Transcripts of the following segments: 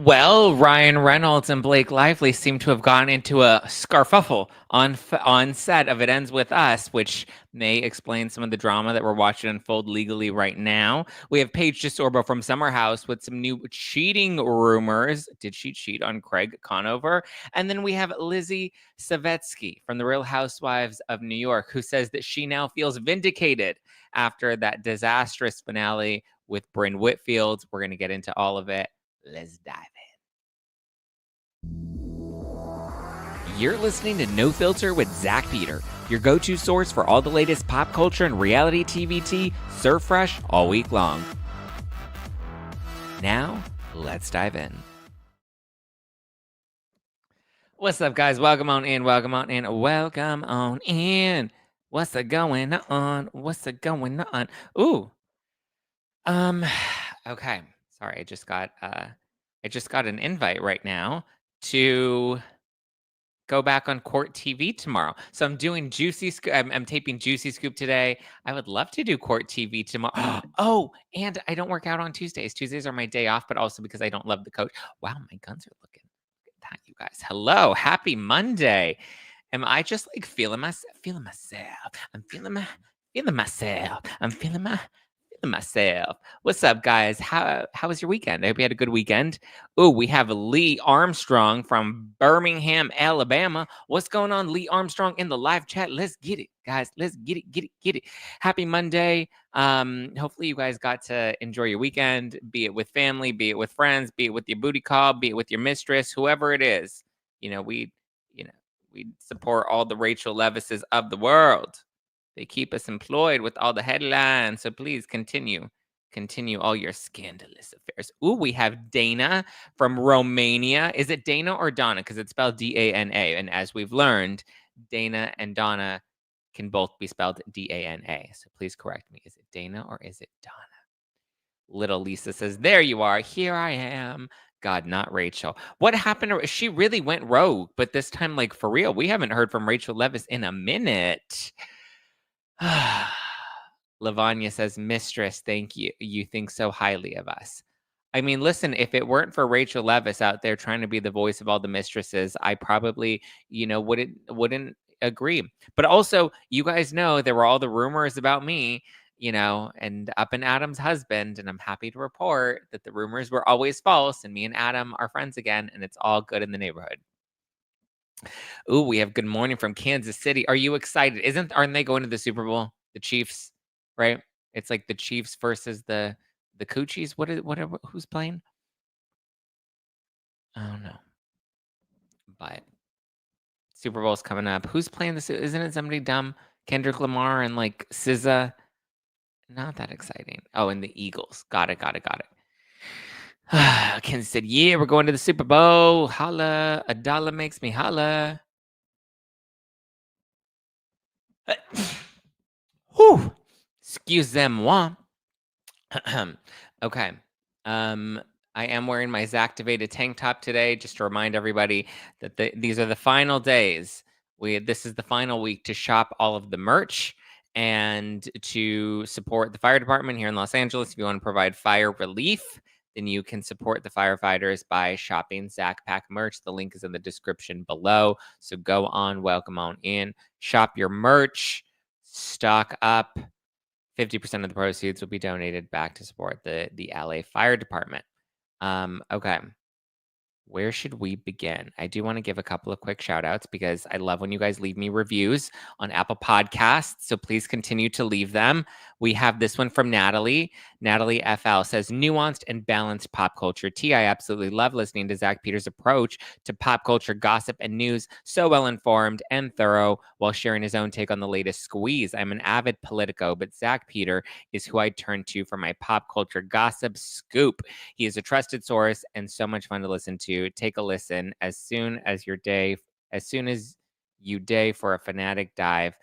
Well, Ryan Reynolds and Blake Lively seem to have gone into a scarfuffle on set of It Ends With Us, which may explain some of the drama that we're watching unfold legally right now. We have Paige Desorbo from Summer House with some new cheating rumors. Did she cheat on Craig Conover? And then we have Lizzy Savetsky from The Real Housewives of New York, who says that she now feels vindicated after that disastrous finale with Brynn Whitfield. We're going to get into all of it. Let's dive in. You're listening to No Filter with Zack Peter, your go-to source for all the latest pop culture and reality TV tea, served fresh all week long. Now, let's dive in. What's up, guys? Welcome on in, welcome on in, welcome on in. What's going on? What's going on? Ooh. Okay. Sorry, I just got an invite right now to go back on Court TV tomorrow. So I'm doing Juicy Scoop. I'm taping Juicy Scoop today. I would love to do Court TV tomorrow. Oh, and I don't work out on Tuesdays. Tuesdays are my day off, but also because I don't love the coach. Wow, my guns are looking. Look at that, you guys. Hello, happy Monday. Am I just like feeling myself? I'm feeling myself. What's up, guys? How was your weekend? I hope you had a good weekend. Oh, we have Lee Armstrong from Birmingham, Alabama. What's going on, Lee Armstrong, in the live chat? Let's get it, guys. Let's get it. Happy Monday. Hopefully you guys got to enjoy your weekend, be it with family, be it with friends, be it with your booty call, be it with your mistress, whoever it is. We support all the Rachel Levises of the world. They keep us employed with all the headlines. So please continue all your scandalous affairs. Ooh, we have Dana from Romania. Is it Dana or Donna? Because it's spelled Dana. And as we've learned, Dana and Donna can both be spelled Dana. So please correct me. Is it Dana or is it Donna? Little Lisa says, there you are. Here I am. God, not Rachel. What happened? She really went rogue, but this time, like, for real. We haven't heard from Rachel Leviss in a minute. Lavanya says, mistress, thank you. You think so highly of us. I mean, listen, if it weren't for Rachel Leviss out there trying to be the voice of all the mistresses, I probably, wouldn't agree. But also, you guys know there were all the rumors about me, and Up and Adam's husband, and I'm happy to report that the rumors were always false, and me and Adam are friends again, and it's all good in the neighborhood. Ooh, we have good morning from Kansas City. Are you excited? Aren't they going to the Super Bowl? The Chiefs, right? It's like the Chiefs versus the Coochies. Who's playing? I don't know. But Super Bowl's coming up. Who's playing this? Isn't it somebody dumb? Kendrick Lamar and like SZA. Not that exciting. Oh, and the Eagles. Got it. Kansas said, yeah, we're going to the Super Bowl. Holla. A dollar makes me holla. Whew. Excusez-moi. Okay. I am wearing my Zacktivated tank top today, just to remind everybody that these are the final days. This is the final week to shop all of the merch and to support the fire department here in Los Angeles. If you want to provide fire relief, then you can support the firefighters by shopping Zack Pack merch. The link is in the description below. So go on, welcome on in, shop your merch, stock up. 50% of the proceeds will be donated back to support the LA Fire Department. Okay. Where should we begin? I do want to give a couple of quick shout outs because I love when you guys leave me reviews on Apple Podcasts. So please continue to leave them. We have this one from Natalie. Natalie FL says, nuanced and balanced pop culture. I absolutely love listening to Zack Peter's approach to pop culture gossip and news. So well informed and thorough while sharing his own take on the latest squeeze. I'm an avid Politico, but Zack Peter is who I turn to for my pop culture gossip scoop. He is a trusted source and so much fun to listen to. Take a listen as soon as you day for a fanatic dive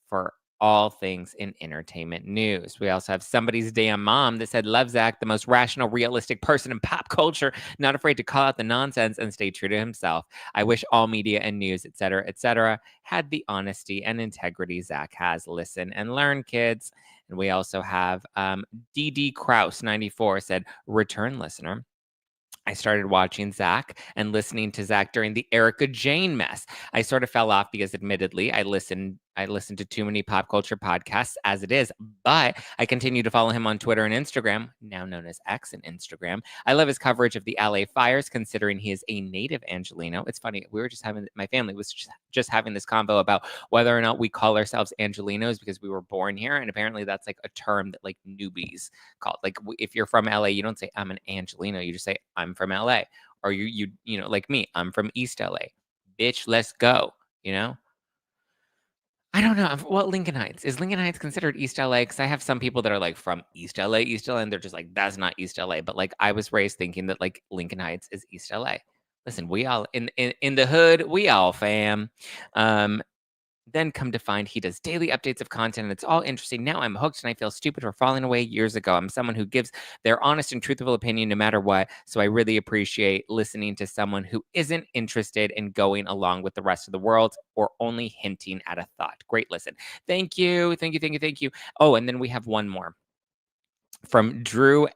for all things in entertainment news. We also have Somebody's Damn Mom that said, love Zack, the most rational, realistic person in pop culture, not afraid to call out the nonsense and stay true to himself. I wish all media and news, etc., had the honesty and integrity Zack has. Listen and learn, kids. And we also have DD Kraus 94 said, return listener. I started watching Zack and listening to Zack during the Erica Jane mess. I sort of fell off because admittedly I listened to too many pop culture podcasts as it is, but I continue to follow him on Twitter and Instagram, now known as X and Instagram. I love his coverage of the LA fires, considering he is a native Angelino. It's funny, we were just having, my family was just having this convo about whether or not we call ourselves Angelinos because we were born here, and apparently that's like a term that like newbies call. Like if you're from LA, you don't say I'm an Angelino, you just say I'm from LA. Or you know, like me, I'm from East LA. Bitch, let's go, you know? I don't know. What Lincoln Heights? Is Lincoln Heights considered East LA? Because I have some people that are like from East LA, and they're just like, that's not East LA. But like I was raised thinking that like Lincoln Heights is East LA. Listen, we all in the hood, we all fam. Um, then come to find he does daily updates of content and it's all interesting. Now I'm hooked and I feel stupid for falling away years ago. I'm someone who gives their honest and truthful opinion no matter what. So I really appreciate listening to someone who isn't interested in going along with the rest of the world or only hinting at a thought. Great listen. Thank you. Thank you. Thank you. Thank you. Oh, and then we have one more from Drew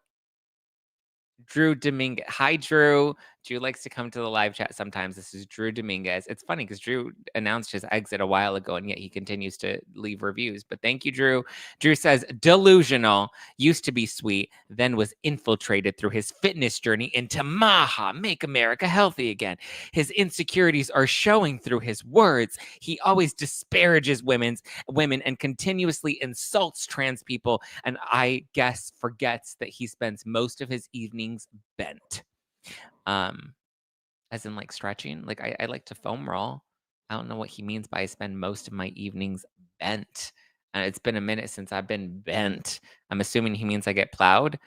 Dominguez. Hi, Drew. Drew likes to come to the live chat sometimes. This is Drew Dominguez. It's funny because Drew announced his exit a while ago, and yet he continues to leave reviews. But thank you, Drew. Drew says, delusional, used to be sweet, then was infiltrated through his fitness journey into Maha, make America healthy again. His insecurities are showing through his words. He always disparages women and continuously insults trans people, and I guess forgets that he spends most of his evenings bent. As in like stretching. Like I like to foam roll. I don't know what he means by I spend most of my evenings bent. It's been a minute since I've been bent. I'm assuming he means I get plowed,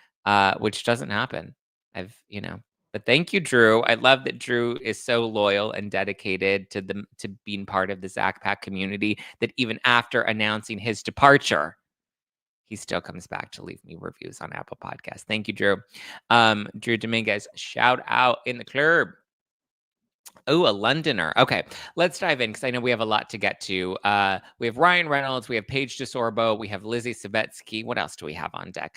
which doesn't happen. But thank you, Drew. I love that Drew is so loyal and dedicated to being part of the Zack Pack community that even after announcing his departure, he still comes back to leave me reviews on Apple Podcasts. Thank you, Drew. Drew Dominguez, shout out in the club. Oh, a Londoner. Okay, let's dive in because I know we have a lot to get to. We have Ryan Reynolds, we have Paige Desorbo, we have Lizzy Savetsky. What else do we have on deck?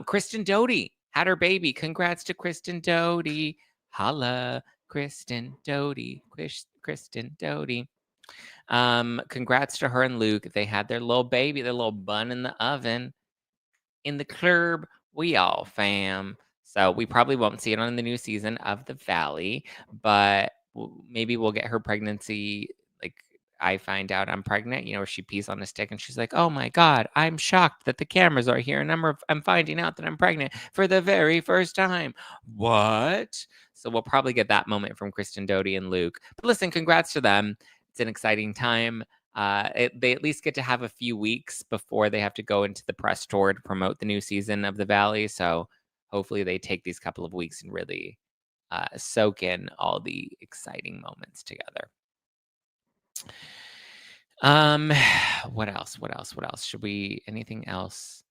Kristen Doty had her baby. Congrats to Kristen Doty. Holla, Kristen Doty. Kristen Doty. Congrats to her and Luke. They had their little baby, their little bun in the oven. In the club, we all fam. So we probably won't see it on the new season of The Valley, but maybe we'll get her pregnancy. Like I find out I'm pregnant, you know, where she pees on a stick and she's like, "Oh my God, I'm shocked that the cameras are here and I'm finding out that I'm pregnant for the very first time." What? So we'll probably get that moment from Kristen Doty and Luke. But listen, congrats to them. It's an exciting time. They at least get to have a few weeks before they have to go into the press tour to promote the new season of The Valley. So hopefully they take these couple of weeks and really soak in all the exciting moments together. What else? What else? What else? Should we, anything else?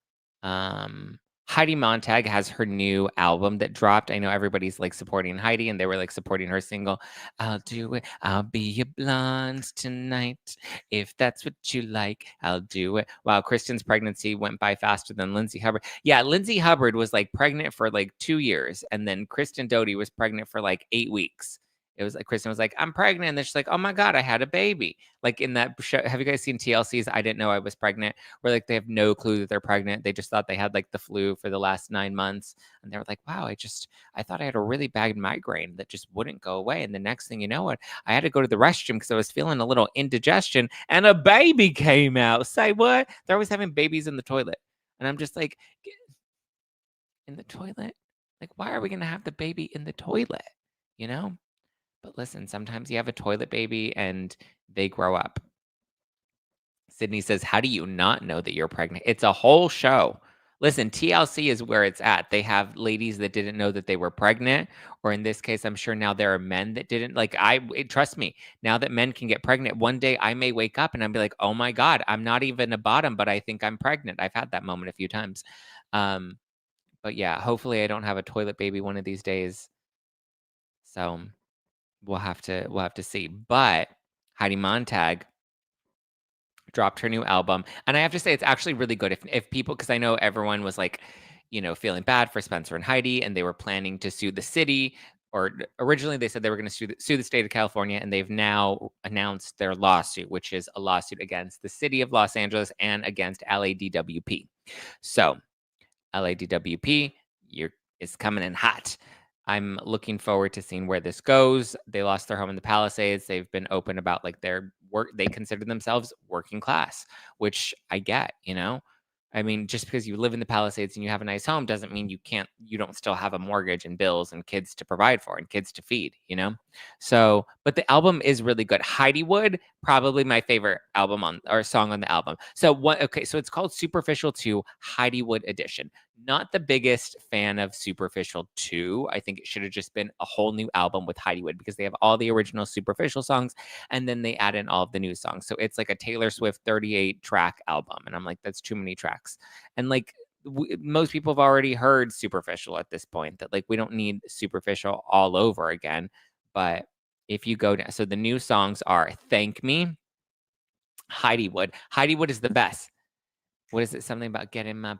Heidi Montag has her new album that dropped. I know everybody's like supporting Heidi and they were like supporting her single. I'll do it. I'll be your blonde tonight. If that's what you like, I'll do it. Wow, Kristen's pregnancy went by faster than Lindsay Hubbard. Yeah, Lindsay Hubbard was like pregnant for like 2 years. And then Kristen Doty was pregnant for like 8 weeks. It was like Kristen was like, I'm pregnant. And then she's like, oh my God, I had a baby. Like in that show, have you guys seen TLC's I Didn't Know I Was Pregnant? Where like they have no clue that they're pregnant. They just thought they had like the flu for the last 9 months. And they were like, wow, I thought I had a really bad migraine that just wouldn't go away. And the next thing you know, what I had to go to the restroom because I was feeling a little indigestion and a baby came out. Say what? They're always having babies in the toilet. And I'm just like, in the toilet? Like, why are we going to have the baby in the toilet? You know? But listen, sometimes you have a toilet baby and they grow up. Sydney says, how do you not know that you're pregnant? It's a whole show. Listen, TLC is where it's at. They have ladies that didn't know that they were pregnant, or in this case, I'm sure now there are men that didn't. Like trust me, now that men can get pregnant, one day I may wake up and I'll be like, oh my God, I'm not even a bottom, but I think I'm pregnant. I've had that moment a few times. But yeah, hopefully I don't have a toilet baby one of these days. So we'll have to see. But Heidi Montag dropped her new album, and I have to say it's actually really good. If people, because I know everyone was like, feeling bad for Spencer and Heidi, and they were planning to sue the city. Or originally they said they were going to sue the state of California, and they've now announced their lawsuit, which is a lawsuit against the city of Los Angeles and against LADWP. So LADWP, it's coming in hot. I'm looking forward to seeing where this goes. They lost their home in the Palisades. They've been open about like their work. They consider themselves working class, which I get, I mean, just because you live in the Palisades and you have a nice home doesn't mean you don't still have a mortgage and bills and kids to provide for and kids to feed, So, but the album is really good. Heidi Wood, probably my favorite song on the album. So so it's called Superficial 2 Heidi Wood Edition. Not the biggest fan of Superficial 2. I think it should have just been a whole new album with Heidi Wood because they have all the original Superficial songs and then they add in all of the new songs. So it's like a Taylor Swift 38 track album. And I'm like, that's too many tracks. And like most people have already heard Superficial at this point, that like we don't need Superficial all over again. But if you go down, so the new songs are Thank Me, Heidi Wood. Heidi Wood is the best. What is it? Something about getting my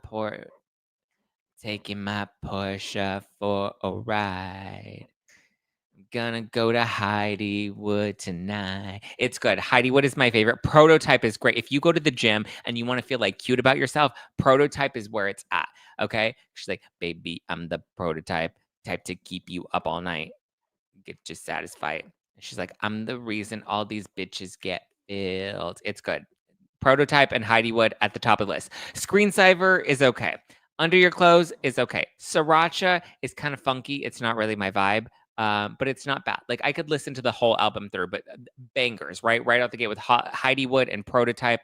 taking my Porsche for a ride. I'm gonna go to Heidi Wood tonight. It's good. Heidi Wood is my favorite. Prototype is great. If you go to the gym and you want to feel like cute about yourself, Prototype is where it's at. Okay. She's like, baby, I'm the prototype, type to keep you up all night. Get you satisfied. She's like, I'm the reason all these bitches get filled. It's good. Prototype and Heidi Wood at the top of the list. Screensaver is okay. Under Your Clothes is okay. Sriracha is kind of funky. It's not really my vibe, but it's not bad. Like I could listen to the whole album through, but bangers, right? Right out the gate with Heidi Wood and Prototype.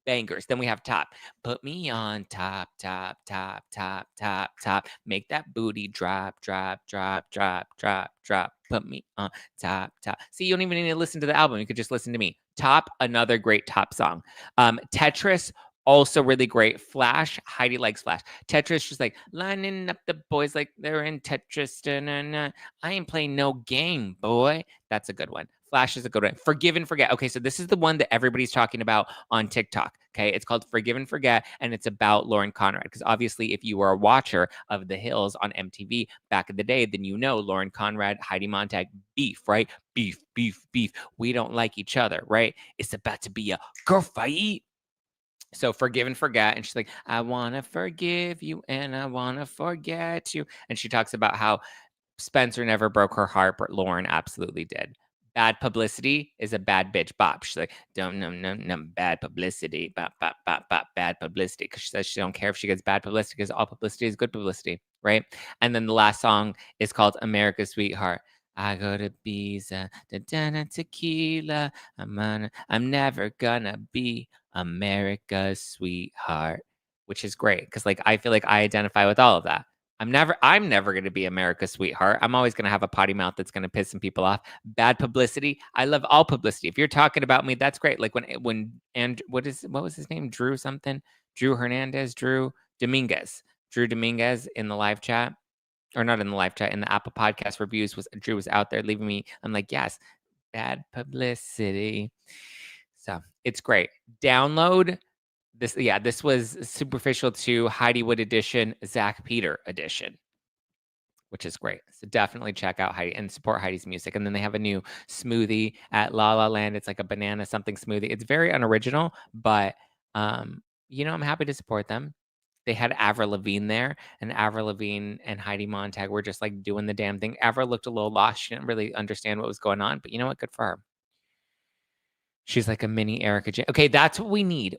Bangers. Then we have Top. Put me on top, top, top, top, top, top. Make that booty drop, drop, drop, drop, drop, drop. Put me on top, top. See, you don't even need to listen to the album. You could just listen to me. Top, another great Top song. Tetris, also really great. Flash, Heidi likes Flash. Tetris, just like lining up the boys like they're in Tetris. Da-na-na. I ain't playing no game, boy. That's a good one. Flash is a good one. Forgive and Forget. Okay, so this is the one that everybody's talking about on TikTok. Okay, it's called Forgive and Forget, and it's about Lauren Conrad. Because obviously, if you were a watcher of The Hills on MTV back in the day, then you know Lauren Conrad, Heidi Montag, beef, right? Beef, beef, beef. We don't like each other, right? It's about to be a girl fight. So Forgive and Forget. And she's like, I want to forgive you and I want to forget you. And she talks about how Spencer never broke her heart, but Lauren absolutely did. Bad Publicity is a bad bitch bop. She's like, don't no bad publicity, bop bop bop bop bad publicity, because she says she don't care if she gets bad publicity because all publicity is good publicity, right? And then the last song is called America's Sweetheart. I go to Ibiza, tequila. I'm never gonna be America's sweetheart, which is great because like I feel like I identify with all of that. I'm never going to be America's sweetheart. I'm always going to have a potty mouth that's going to piss some people off. Bad publicity. I love all publicity. If you're talking about me, that's great. Like and what was his name? Drew Dominguez in the live chat, or not in the live chat, in the Apple Podcast reviews Drew was out there leaving me. I'm like, yes, bad publicity. So it's great. Download this was Superficial 2 Heidi Wood edition, Zack Peter edition, which is great. So definitely check out Heidi and support Heidi's music. And then they have a new smoothie at La La Land. It's like a banana something smoothie. It's very unoriginal, but I'm happy to support them. They had Avril Lavigne there, and Avril Lavigne and Heidi Montag were just like doing the damn thing. Avril looked a little lost. She didn't really understand what was going on, but you know what? Good for her. She's like a mini Erica Jane. Okay, that's what we need.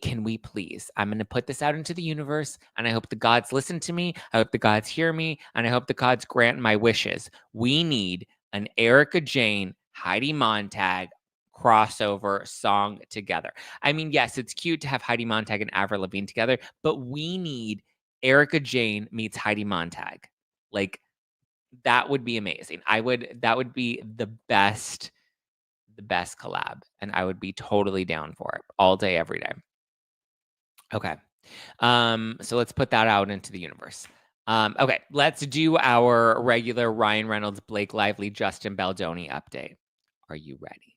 Can we please? I'm going to put this out into the universe, and I hope the gods listen to me. I hope the gods hear me, and I hope the gods grant my wishes. We need an Erica Jane, Heidi Montag crossover song together. I mean, yes, it's cute to have Heidi Montag and Avril Lavigne together, but we need Erica Jane meets Heidi Montag. Like, that would be amazing. That would be the best collab, and I would be totally down for it all day, every day. Okay. So let's put that out into the universe. Okay, let's do our regular Ryan Reynolds, Blake Lively, Justin Baldoni update. Are you ready?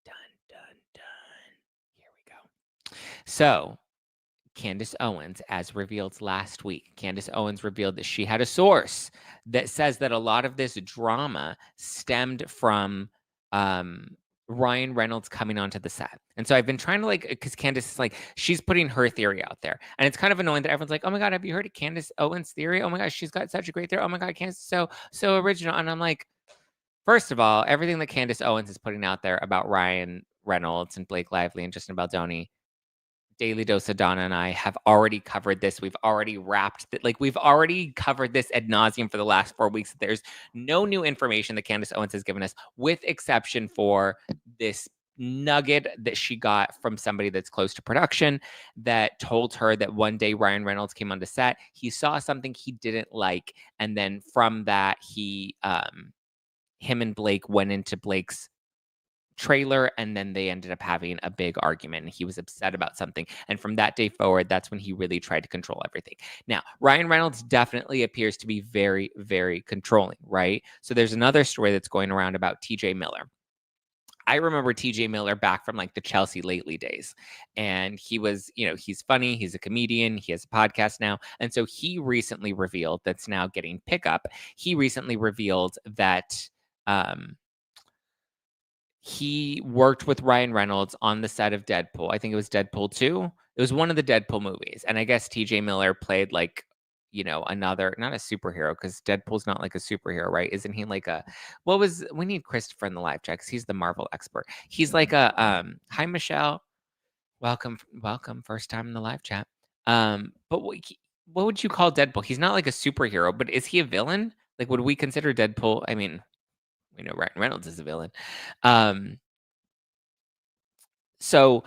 Dun, dun, dun. Here we go. So Candace Owens, as revealed last week, Candace Owens revealed that she had a source that says that a lot of this drama stemmed from Ryan Reynolds coming onto the set. And so I've been trying to because Candace is she's putting her theory out there. And it's kind of annoying that everyone's like, oh my God, have you heard of Candace Owens' theory? Oh my gosh, she's got such a great theory. Oh my God, Candace is so original. And I'm like, first of all, everything that Candace Owens is putting out there about Ryan Reynolds and Blake Lively and Justin Baldoni, Daily Dose of Donna and I have already covered this. We've already wrapped it. We've already covered this ad nauseum for the last 4 weeks. There's no new information that Candace Owens has given us, with exception for this nugget that she got from somebody that's close to production that told her that one day Ryan Reynolds came onto set. He saw something he didn't like. And then from that, him and Blake went into Blake's trailer, and then they ended up having a big argument, and he was upset about something. And from that day forward, that's when he really tried to control everything. Now, Ryan Reynolds definitely appears to be very, very controlling, right? So there's another story that's going around about TJ Miller. I remember TJ Miller back from the Chelsea Lately days. And he was, he's funny. He's a comedian. He has a podcast now. And so he recently revealed, that's now getting pickup. He recently revealed that he worked with Ryan Reynolds on the set of Deadpool. I think it was Deadpool 2. It was one of the Deadpool movies. And I guess TJ Miller played another, not a superhero, because Deadpool's not a superhero, right? Isn't he we need Christopher in the live chat because he's the Marvel expert. He's hi Michelle. Welcome, first time in the live chat. But what would you call Deadpool? He's not a superhero, but is he a villain? Would we consider Deadpool? I mean, we know Ryan Reynolds is a villain. So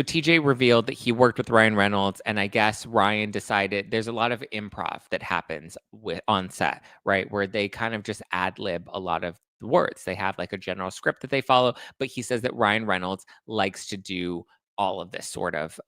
TJ revealed that he worked with Ryan Reynolds, and I guess Ryan decided there's a lot of improv that happens on set, right? Where they kind of just ad lib a lot of the words. They have a general script that they follow, but he says that Ryan Reynolds likes to do all of this sort of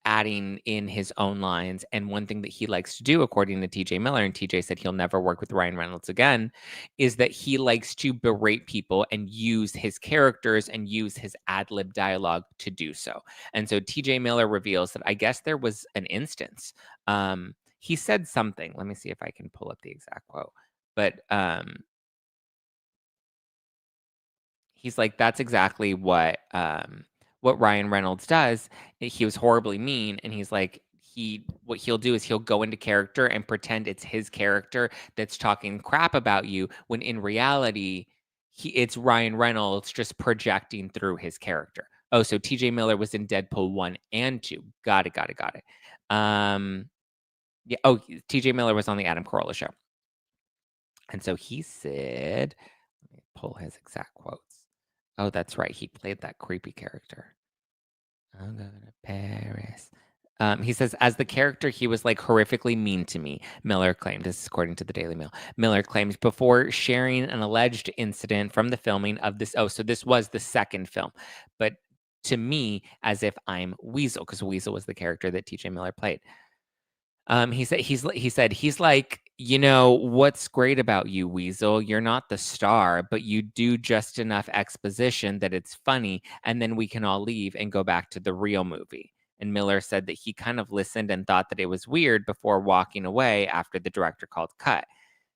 adding in his own lines. And one thing that he likes to do, according to TJ Miller, and TJ said he'll never work with Ryan Reynolds again, is that he likes to berate people and use his characters and use his ad lib dialogue to do so. And so TJ Miller reveals that I guess there was an instance. He said something. Let me see if I can pull up the exact quote. But he's like, that's exactly what Ryan Reynolds does. He was horribly mean, and he's like, what he'll do is he'll go into character and pretend it's his character that's talking crap about you, when in reality, it's Ryan Reynolds just projecting through his character. Oh, so TJ Miller was in Deadpool 1 and 2. Got it. Yeah. Oh, TJ Miller was on the Adam Carolla show. And so he said, let me pull his exact quotes. Oh, that's right. He played that creepy character. I'm going to Paris. He says, as the character, he was horrifically mean to me, Miller claimed. This is according to the Daily Mail. Miller claims before sharing an alleged incident from the filming of this. Oh, so this was the second film. But to me, as if I'm Weasel, because Weasel was the character that TJ Miller played. He said he's like, what's great about you, Weasel? You're not the star, but you do just enough exposition that it's funny, and then we can all leave and go back to the real movie. And Miller said that he kind of listened and thought that it was weird before walking away after the director called cut.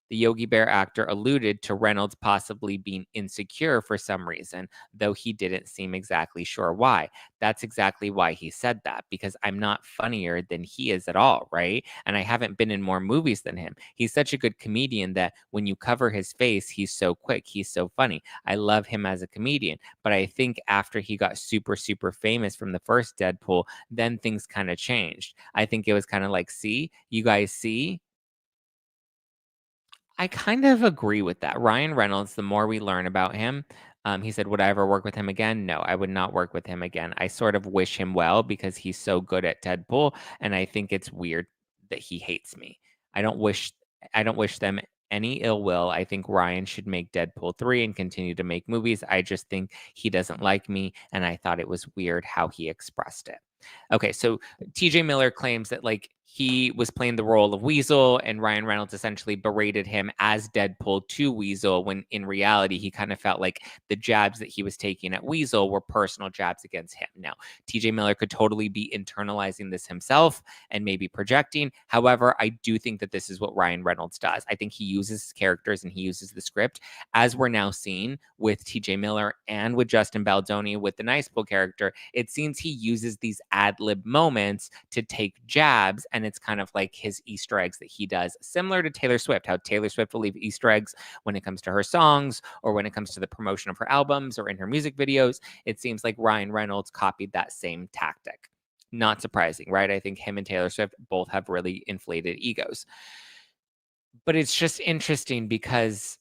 The Yogi Bear actor alluded to Reynolds possibly being insecure for some reason, though he didn't seem exactly sure why. That's exactly why he said that, because I'm not funnier than he is at all, right? And I haven't been in more movies than him. He's such a good comedian that when you cover his face, he's so quick, he's so funny. I love him as a comedian, but I think after he got super, super famous from the first Deadpool, then things kind of changed. I think it was kind of like, see, you guys see? I kind of agree with that. Ryan Reynolds, the more we learn about him, he said, would I ever work with him again? No, I would not work with him again. I sort of wish him well because he's so good at Deadpool, and I think it's weird that he hates me. I don't wish them any ill will. I think Ryan should make Deadpool 3 and continue to make movies. I just think he doesn't like me, and I thought it was weird how he expressed it. Okay, so TJ Miller claims that he was playing the role of Weasel, and Ryan Reynolds essentially berated him as Deadpool to Weasel, when in reality, he kind of felt like the jabs that he was taking at Weasel were personal jabs against him. Now, TJ Miller could totally be internalizing this himself and maybe projecting. However, I do think that this is what Ryan Reynolds does. I think he uses his characters and he uses the script, as we're now seeing with TJ Miller and with Justin Baldoni with the Nice Pool character. It seems he uses these ad-lib moments to take jabs, and it's kind of like his Easter eggs that he does, similar to Taylor Swift, how Taylor Swift will leave Easter eggs when it comes to her songs or when it comes to the promotion of her albums or in her music videos. It seems like Ryan Reynolds copied that same tactic. Not surprising, right? I think him and Taylor Swift both have really inflated egos. But it's just interesting because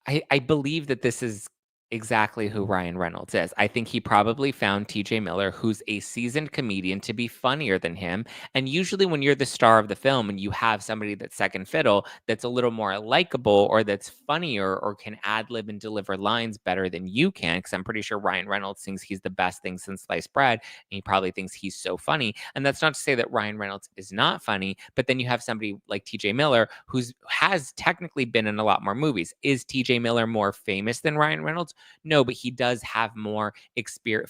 I believe that this is exactly who Ryan Reynolds is. I think he probably found TJ Miller, who's a seasoned comedian, to be funnier than him. And usually, when you're the star of the film and you have somebody that's second fiddle, that's a little more likable or that's funnier or can ad lib and deliver lines better than you can, because I'm pretty sure Ryan Reynolds thinks he's the best thing since sliced bread. And he probably thinks he's so funny. And that's not to say that Ryan Reynolds is not funny, but then you have somebody like TJ Miller, who has technically been in a lot more movies. Is TJ Miller more famous than Ryan Reynolds? No, but he does have more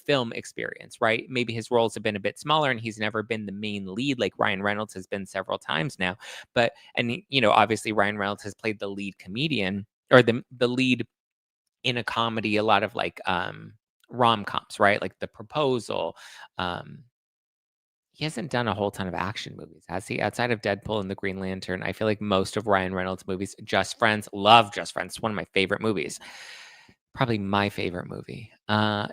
film experience, right? Maybe his roles have been a bit smaller and he's never been the main lead like Ryan Reynolds has been several times now. But, and obviously Ryan Reynolds has played the lead comedian or the lead in a comedy, a lot of like rom-coms, right? Like The Proposal. He hasn't done a whole ton of action movies, has he? Outside of Deadpool and the Green Lantern, I feel like most of Ryan Reynolds' movies, Just Friends, love Just Friends. It's one of my favorite movies. Probably my favorite movie.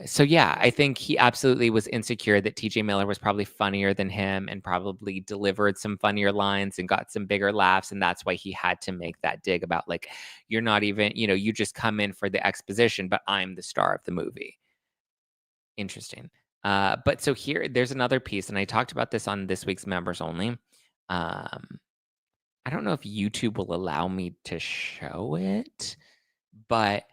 So yeah, I think he absolutely was insecure that TJ Miller was probably funnier than him and probably delivered some funnier lines and got some bigger laughs. And that's why he had to make that dig about like, you're not even, you just come in for the exposition, but I'm the star of the movie. Interesting. But so here, there's another piece, and I talked about this on this week's members only. I don't know if YouTube will allow me to show it, but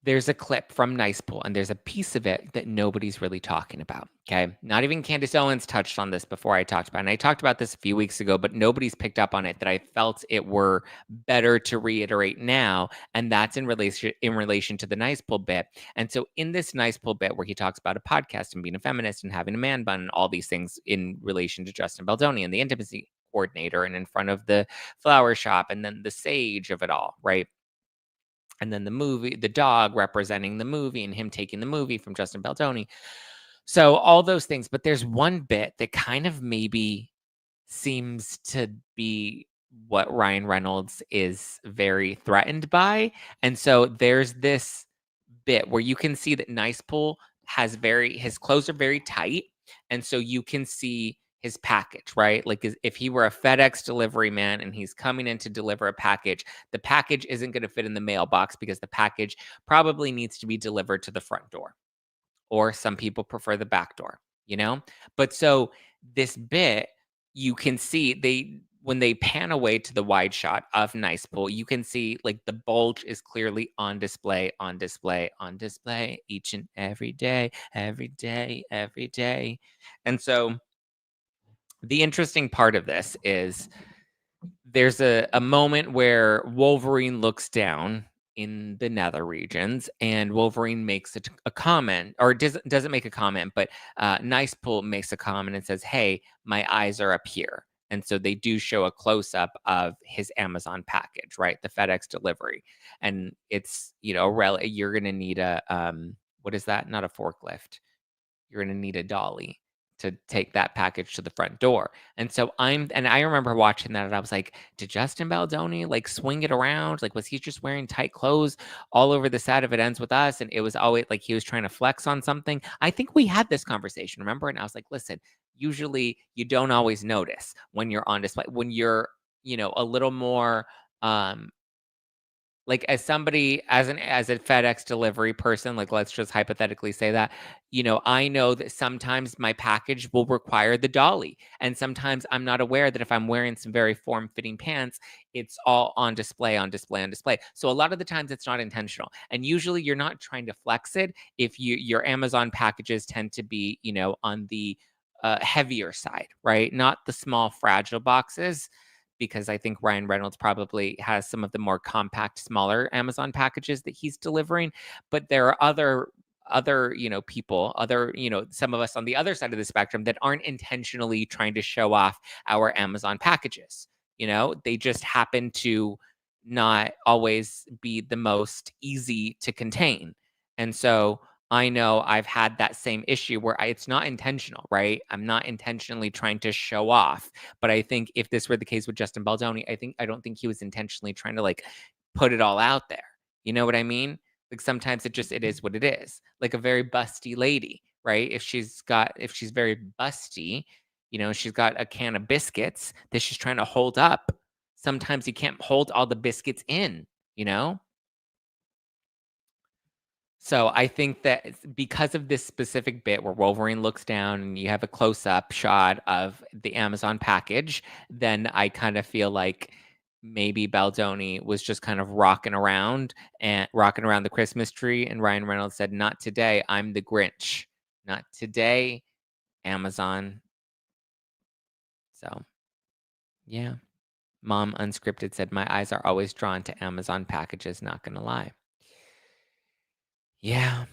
there's a clip from Nice Pool, and there's a piece of it that nobody's really talking about. Okay. Not even Candace Owens touched on this before I talked about it. And I talked about this a few weeks ago, but nobody's picked up on it that I felt it were better to reiterate now. And that's in relation to the Nice Pool bit. And so in this Nice Pool bit where he talks about a podcast and being a feminist and having a man bun and all these things in relation to Justin Baldoni and the intimacy coordinator and in front of the flower shop and then the sage of it all, right? And then the dog representing the movie and him taking the movie from Justin Baldoni. So all those things, but there's one bit that kind of maybe seems to be what Ryan Reynolds is very threatened by. And so there's this bit where you can see that Nice Pool his clothes are very tight. And so you can see his package, right? Like if he were a FedEx delivery man and he's coming in to deliver a package, the package isn't going to fit in the mailbox because the package probably needs to be delivered to the front door. Or some people prefer the back door. But so this bit, you can see when they pan away to the wide shot of Nice Pool, you can see like the bulge is clearly on display, on display, on display each and every day, every day, every day. And so the interesting part of this is there's a moment where Wolverine looks down in the nether regions and Wolverine makes a comment, or doesn't make a comment, but Nice Pool makes a comment and says, "Hey, my eyes are up here." And so they do show a close up of his Amazon package, right? The FedEx delivery. And it's, you're going to need what is that? Not a forklift. You're going to need a dolly to take that package to the front door. And so I remember watching that and I was like, did Justin Baldoni like swing it around? Like, was he just wearing tight clothes all over the set of It Ends With Us? And it was always like he was trying to flex on something. I think we had this conversation, remember? And I was like, listen, usually you don't always notice when you're on display, when you're, a little more, like as somebody as a FedEx delivery person, like let's just hypothetically say that, I know that sometimes my package will require the dolly. And sometimes I'm not aware that if I'm wearing some very form-fitting pants, it's all on display, on display, on display. So a lot of the times it's not intentional. And usually you're not trying to flex it if your Amazon packages tend to be, on the heavier side, right? Not the small fragile boxes, because I think Ryan Reynolds probably has some of the more compact, smaller Amazon packages that he's delivering. But there are other people, some of us on the other side of the spectrum that aren't intentionally trying to show off our Amazon packages. They just happen to not always be the most easy to contain. And so I know I've had that same issue where it's not intentional, right? I'm not intentionally trying to show off. But I think if this were the case with Justin Baldoni, I don't think he was intentionally trying to like put it all out there. You know what I mean? Like sometimes it is what it is. Like a very busty lady, right? If she's very busty, she's got a can of biscuits that she's trying to hold up. Sometimes you can't hold all the biscuits in, you know? So I think that because of this specific bit where Wolverine looks down and you have a close-up shot of the Amazon package, then I kind of feel like maybe Baldoni was just kind of rocking around the Christmas tree, and Ryan Reynolds said, "Not today, I'm the Grinch. Not today, Amazon." So, yeah. Mom Unscripted said, "My eyes are always drawn to Amazon packages, not gonna lie." Yeah.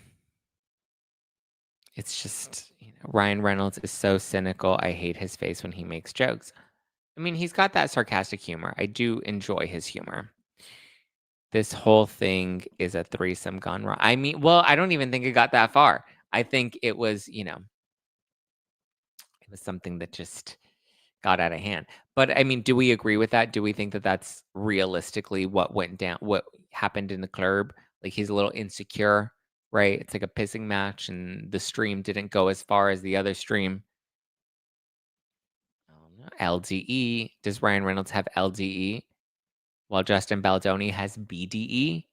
It's just, Ryan Reynolds is so cynical. I hate his face when he makes jokes. I mean, he's got that sarcastic humor. I do enjoy his humor. This whole thing is a threesome gone wrong. I mean, well, I don't even think it got that far. I think it was, it was something that just got out of hand. But I mean, do we agree with that? Do we think that that's realistically what went down, what happened in the club? Like he's a little insecure, right? It's like a pissing match, and the stream didn't go as far as the other stream. LDE. Does Ryan Reynolds have LDE while Justin Baldoni has BDE?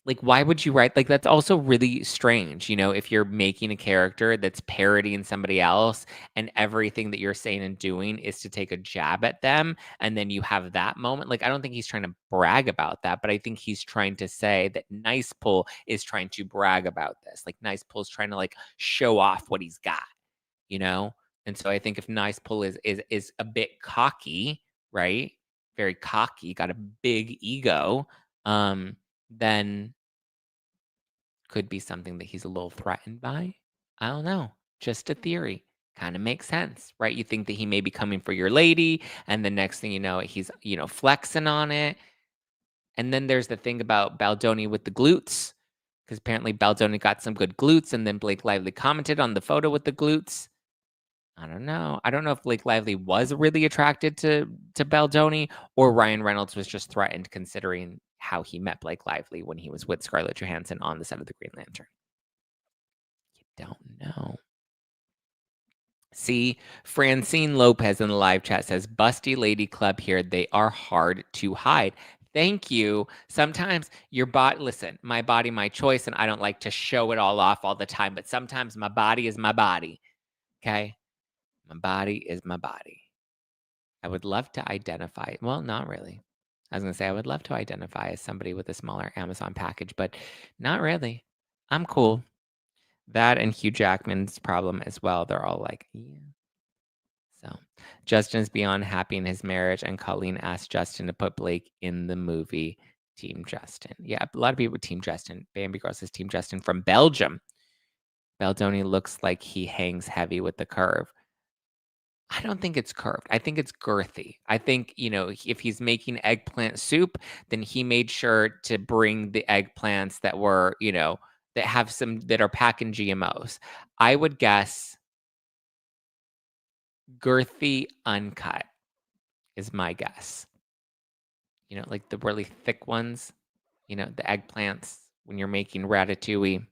Like, why would you write like that's also really strange, if you're making a character that's parodying somebody else and everything that you're saying and doing is to take a jab at them, and then you have that moment. Like, I don't think he's trying to brag about that, but I think he's trying to say that Nice Pull is trying to brag about this. Like Nice Pull is trying to like show off what he's got, you know? And so I think if Nice Pull is a bit cocky, right? Very cocky, got a big ego, then could be something that he's a little threatened by. I don't know. Just a theory. Kind of makes sense, right? You think that he may be coming for your lady, and the next thing you know, he's, flexing on it. And then there's the thing about Baldoni with the glutes, because apparently Baldoni got some good glutes, and then Blake Lively commented on the photo with the glutes. I don't know. I don't know if Blake Lively was really attracted to Baldoni, or Ryan Reynolds was just threatened considering how he met Blake Lively when he was with Scarlett Johansson on the set of The Green Lantern. You don't know. See, Francine Lopez in the live chat says, "Busty Lady Club here. They are hard to hide." Thank you. Sometimes your body, listen, my body, my choice, and I don't like to show it all off all the time, but sometimes my body is my body. Okay? My body is my body. I would love to identify, well, not really. I was going to say I would love to identify as somebody with a smaller Amazon package, but not really. I'm cool. That and Hugh Jackman's problem as well. They're all like, yeah. So Justin's beyond happy in his marriage, and Colleen asked Justin to put Blake in the movie Team Justin. Yeah, a lot of people Team Justin. Bambi Girl says Team Justin from Belgium. Baldoni looks like he hangs heavy with the curve. I don't think it's curved. I think it's girthy. I think, if he's making eggplant soup, then he made sure to bring the eggplants that were, that have some that are packing GMOs. I would guess girthy uncut is my guess. Like the really thick ones, the eggplants when you're making ratatouille,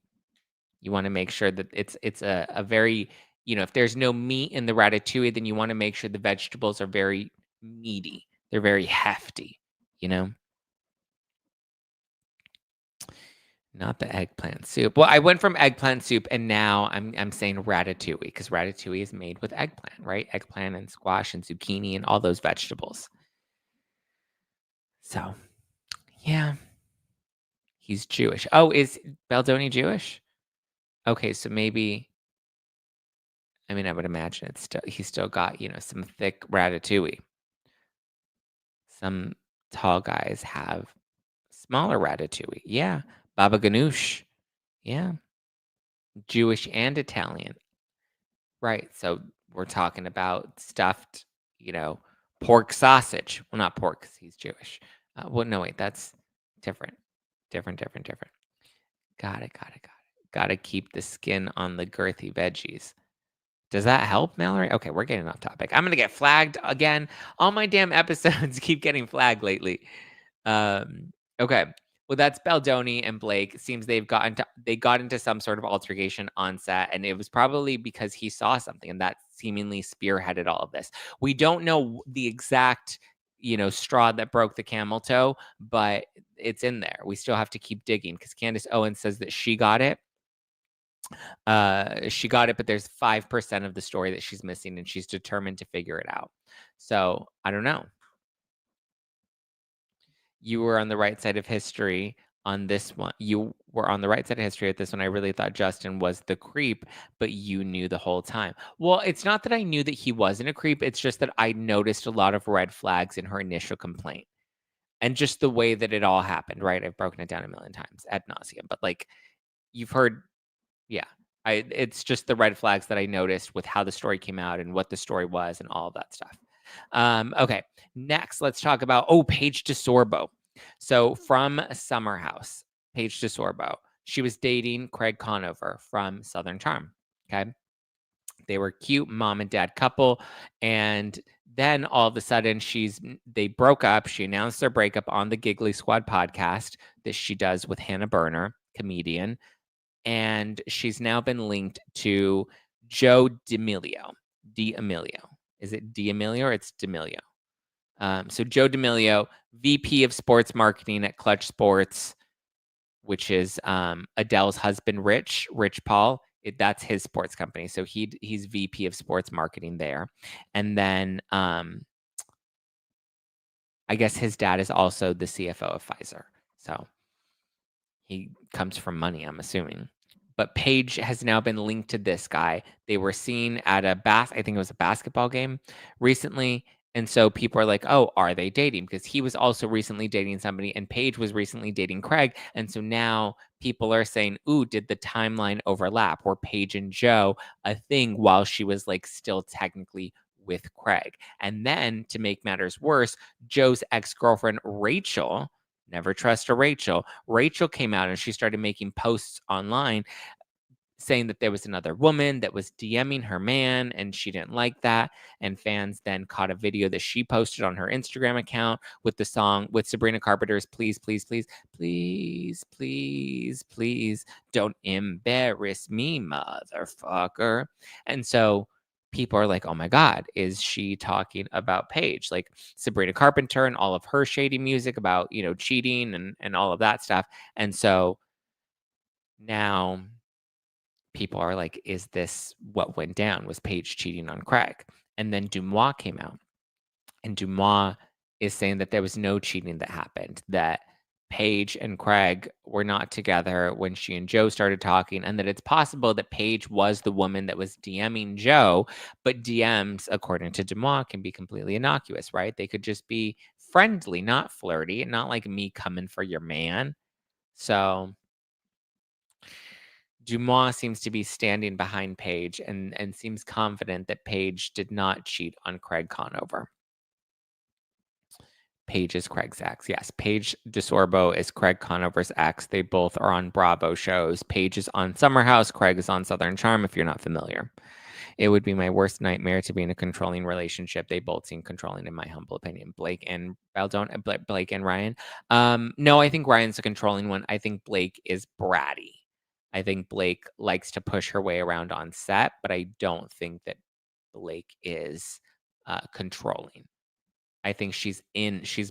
you want to make sure that it's a very, if there's no meat in the ratatouille, then you want to make sure the vegetables are very meaty. They're very hefty, you know? Not the eggplant soup. Well, I went from eggplant soup, and now I'm saying ratatouille, because ratatouille is made with eggplant, right? Eggplant and squash and zucchini and all those vegetables. So, yeah. He's Jewish. Oh, is Baldoni Jewish? Okay, so maybe I mean, I would imagine he's still got, some thick ratatouille. Some tall guys have smaller ratatouille. Yeah. Baba Ganoush. Yeah. Jewish and Italian. Right. So we're talking about stuffed, pork sausage. Well, not pork 'cause he's Jewish. Well, no, wait, that's different. Different. Got it. Got to keep the skin on the girthy veggies. Does that help, Mallory? Okay, we're getting off topic. I'm gonna get flagged again. All my damn episodes keep getting flagged lately. Okay. Well, that's Baldoni and Blake. It seems they got into some sort of altercation on set, and it was probably because he saw something, and that seemingly spearheaded all of this. We don't know the exact, straw that broke the camel toe, but it's in there. We still have to keep digging because Candace Owens says that she got it. But there's 5% of the story that she's missing, and she's determined to figure it out. So I don't know. You were on the right side of history on this one. You were on the right side of history at this one. I really thought Justin was the creep, but you knew the whole time. Well, it's not that I knew that he wasn't a creep. It's just that I noticed a lot of red flags in her initial complaint and just the way that it all happened, right? I've broken it down a million times ad nauseum, but like you've heard, yeah. It's just the red flags that I noticed with how the story came out and what the story was and all of that stuff. Okay, next let's talk about Paige Desorbo. So from Summer House, Paige Desorbo, she was dating Craig Conover from Southern Charm. Okay, they were cute mom and dad couple, and then all of a sudden they broke up. She announced their breakup on the Giggly Squad podcast that she does with Hannah Berner, comedian, and she's now been linked to Joe D'Amelio. D'Amelio. Is it D'Amelio or it's D'Amelio? So Joe D'Amelio, VP of Sports Marketing at Clutch Sports, which is Adele's husband, Rich Paul. That's his sports company. So he's VP of Sports Marketing there. And then I guess his dad is also the CFO of Pfizer. So he comes from money, I'm assuming. But Paige has now been linked to this guy. They were seen at I think it was a basketball game recently. And so people are like, oh, are they dating? Because he was also recently dating somebody and Paige was recently dating Craig. And so now people are saying, ooh, did the timeline overlap? Were Paige and Joe a thing while she was like still technically with Craig? And then to make matters worse, Joe's ex-girlfriend, Rachel, never trust a Rachel. Rachel came out and she started making posts online saying that there was another woman that was DMing her man and she didn't like that. And fans then caught a video that she posted on her Instagram account with the song with Sabrina Carpenter's Please, Please, Please, Please, Please, Please, Don't Embarrass Me, Motherfucker. And so people are like, oh my God, is she talking about Paige? Like Sabrina Carpenter and all of her shady music about, cheating and all of that stuff. And so now people are like, is this what went down? Was Paige cheating on Craig? And then Dumois came out. And Dumois is saying that there was no cheating that happened, that Paige and Craig were not together when she and Joe started talking, and that it's possible that Paige was the woman that was DMing Joe, but DMs, according to Dumois, can be completely innocuous, right? They could just be friendly, not flirty, not like me coming for your man. So Dumois seems to be standing behind Paige and seems confident that Paige did not cheat on Craig Conover. Paige is Craig's ex. Yes, Paige Desorbo is Craig Conover's ex. They both are on Bravo shows. Paige is on Summer House. Craig is on Southern Charm, if you're not familiar. It would be my worst nightmare to be in a controlling relationship. They both seem controlling, in my humble opinion. Blake and Blake and Ryan. No, I think Ryan's a controlling one. I think Blake is bratty. I think Blake likes to push her way around on set, but I don't think that Blake is controlling. I think she's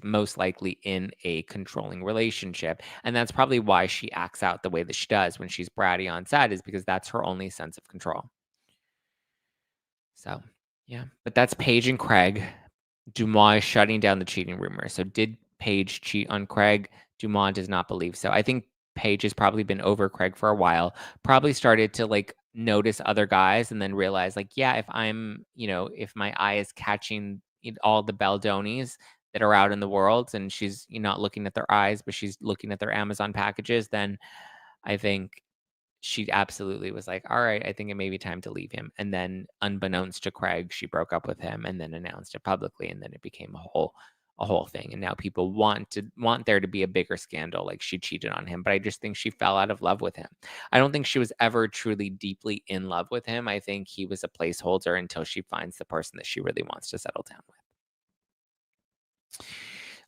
most likely in a controlling relationship. And that's probably why she acts out the way that she does when she's bratty on set, is because that's her only sense of control. So, yeah. But that's Paige and Craig. Dumois is shutting down the cheating rumor. So did Paige cheat on Craig? Dumois does not believe so. I think Paige has probably been over Craig for a while. Probably started to like notice other guys and then realize like, yeah, if I'm, if my eye is catching all the Baldonis that are out in the world and she's not looking at their eyes, but she's looking at their Amazon packages, then I think she absolutely was like, all right, I think it may be time to leave him. And then unbeknownst to Craig, she broke up with him and then announced it publicly. And then it became a whole thing. And now people want there to be a bigger scandal, like she cheated on him. But I just think she fell out of love with him. I don't think she was ever truly deeply in love with him. I think he was a placeholder until she finds the person that she really wants to settle down with.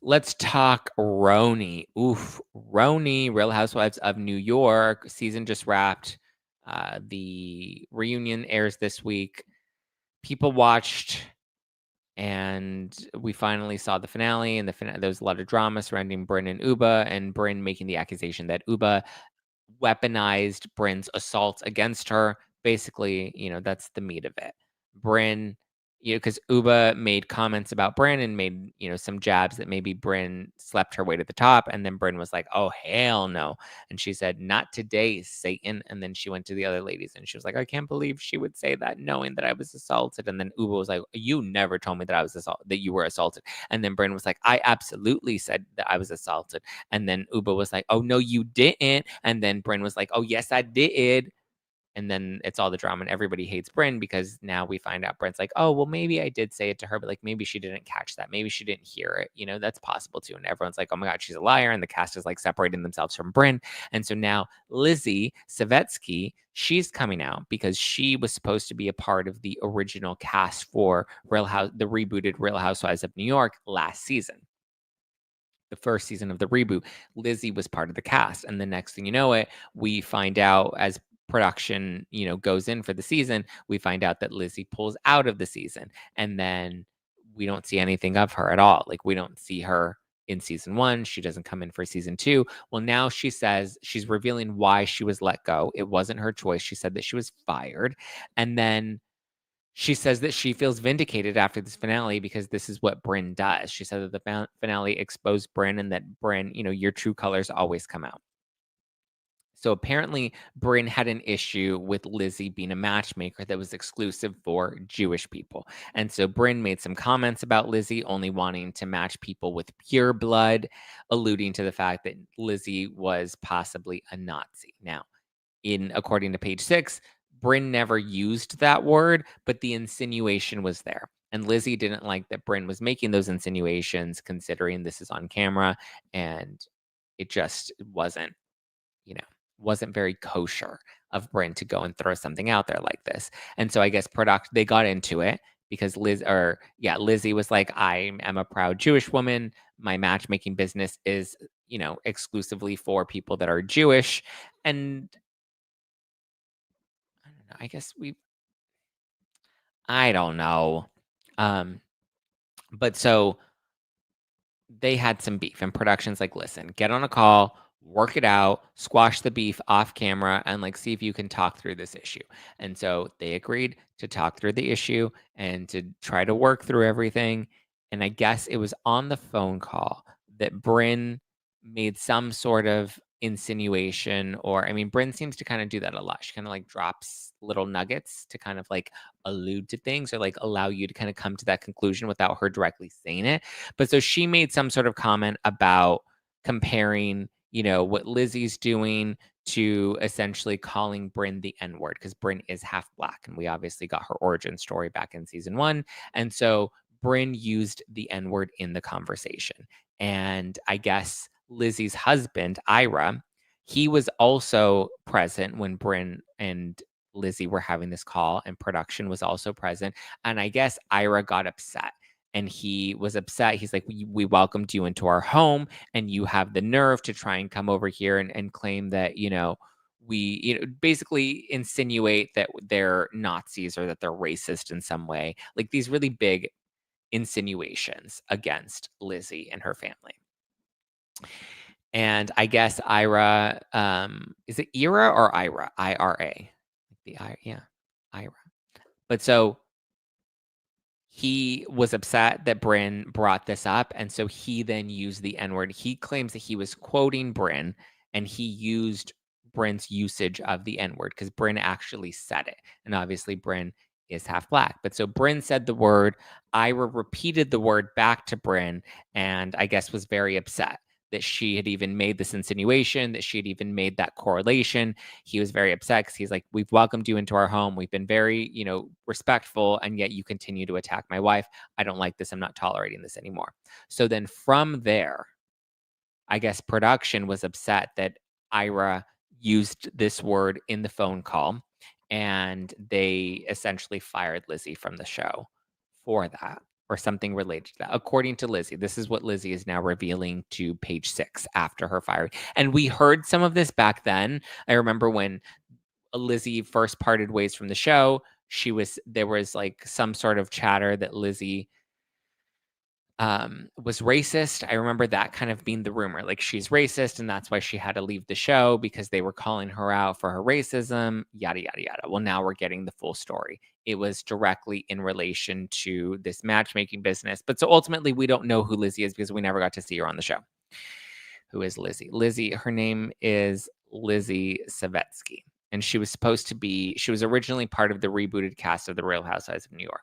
Let's talk RHONY. Oof, RHONY, Real Housewives of New York. Season just wrapped. The reunion airs this week. People watched, and we finally saw the finale. And there was a lot of drama surrounding Brynn and Uba, and Brynn making the accusation that Uba weaponized Brynn's assault against her. Basically, that's the meat of it. Brynn, because Uba made comments about Brynn and made, some jabs that maybe Brynn slept her way to the top. And then Brynn was like, oh, hell no. And she said, not today, Satan. And then she went to the other ladies and she was like, I can't believe she would say that knowing that I was assaulted. And then Uba was like, you never told me that that you were assaulted. And then Brynn was like, I absolutely said that I was assaulted. And then Uba was like, oh, no, you didn't. And then Brynn was like, oh, yes, I did. And then it's all the drama and everybody hates Brynn because now we find out Brynn's like, oh, well, maybe I did say it to her, but like maybe she didn't catch that. Maybe she didn't hear it. That's possible too. And everyone's like, oh my God, she's a liar. And the cast is like separating themselves from Brynn. And so now Lizzy Savetsky, she's coming out because she was supposed to be a part of the original cast for the rebooted Real Housewives of New York last season. The first season of the reboot, Lizzy was part of the cast. And the next thing you know it, we find out as production, goes in for the season, we find out that Lizzy pulls out of the season. And then we don't see anything of her at all. Like we don't see her in season 1. She doesn't come in for season 2. Well, now she says she's revealing why she was let go. It wasn't her choice. She said that she was fired. And then she says that she feels vindicated after this finale because this is what Brynn does. She said that the finale exposed Brynn and that Brynn, your true colors always come out. So apparently Brynn had an issue with Lizzy being a matchmaker that was exclusive for Jewish people. And so Brynn made some comments about Lizzy only wanting to match people with pure blood, alluding to the fact that Lizzy was possibly a Nazi. Now, according to page 6, Brynn never used that word, but the insinuation was there. And Lizzy didn't like that Brynn was making those insinuations, considering this is on camera, and it just wasn't, wasn't very kosher of Brynn to go and throw something out there like this. And so I guess they got into it because Lizzy was like, I am a proud Jewish woman. My matchmaking business is, exclusively for people that are Jewish. And I don't know. I don't know. But so they had some beef and production's like, listen, get on a call, work it out, squash the beef off camera and like see if you can talk through this issue. And so they agreed to talk through the issue and to try to work through everything. And I guess it was on the phone call that Brynn made some sort of insinuation, or I mean, Brynn seems to kind of do that a lot. She kind of like drops little nuggets to kind of like allude to things or like allow you to kind of come to that conclusion without her directly saying it. But so she made some sort of comment about comparing, what Lizzy's doing to essentially calling Brynn the N-word because Brynn is half Black. And we obviously got her origin story back in season 1. And so Brynn used the N-word in the conversation. And I guess Lizzy's husband, Ira, he was also present when Brynn and Lizzy were having this call, and production was also present. And I guess Ira got upset. And he was upset. He's like, we welcomed you into our home, and you have the nerve to try and come over here and claim that, we, basically insinuate that they're Nazis or that they're racist in some way. Like these really big insinuations against Lizzy and her family. And I guess Ira, is it Ira or Ira? IRA. Ira. But so he was upset that Brynn brought this up. And so he then used the N-word. He claims that he was quoting Brynn and he used Bryn's usage of the N-word, because Brynn actually said it. And obviously Brynn is half Black. But so Brynn said the word, Ira repeated the word back to Brynn, and I guess was very upset that she had even made this insinuation, that she had even made that correlation. He was very upset because he's like, we've welcomed you into our home. We've been very, respectful, and yet you continue to attack my wife. I don't like this. I'm not tolerating this anymore. So then from there, I guess production was upset that Ira used this word in the phone call, and they essentially fired Lizzy from the show for that, or something related to that. According to Lizzy, this is what Lizzy is now revealing to Page Six after her firing. And we heard some of this back then. I remember when Lizzy first parted ways from the show, there was like some sort of chatter that Lizzy was racist. I remember that kind of being the rumor, like she's racist and that's why she had to leave the show, because they were calling her out for her racism, yada, yada, yada. Well, now we're getting the full story. It was directly in relation to this matchmaking business. But so ultimately, we don't know who Lizzy is because we never got to see her on the show. Who is Lizzy? Lizzy, her name is Lizzy Savetsky. And she was originally part of the rebooted cast of The Real Housewives of New York.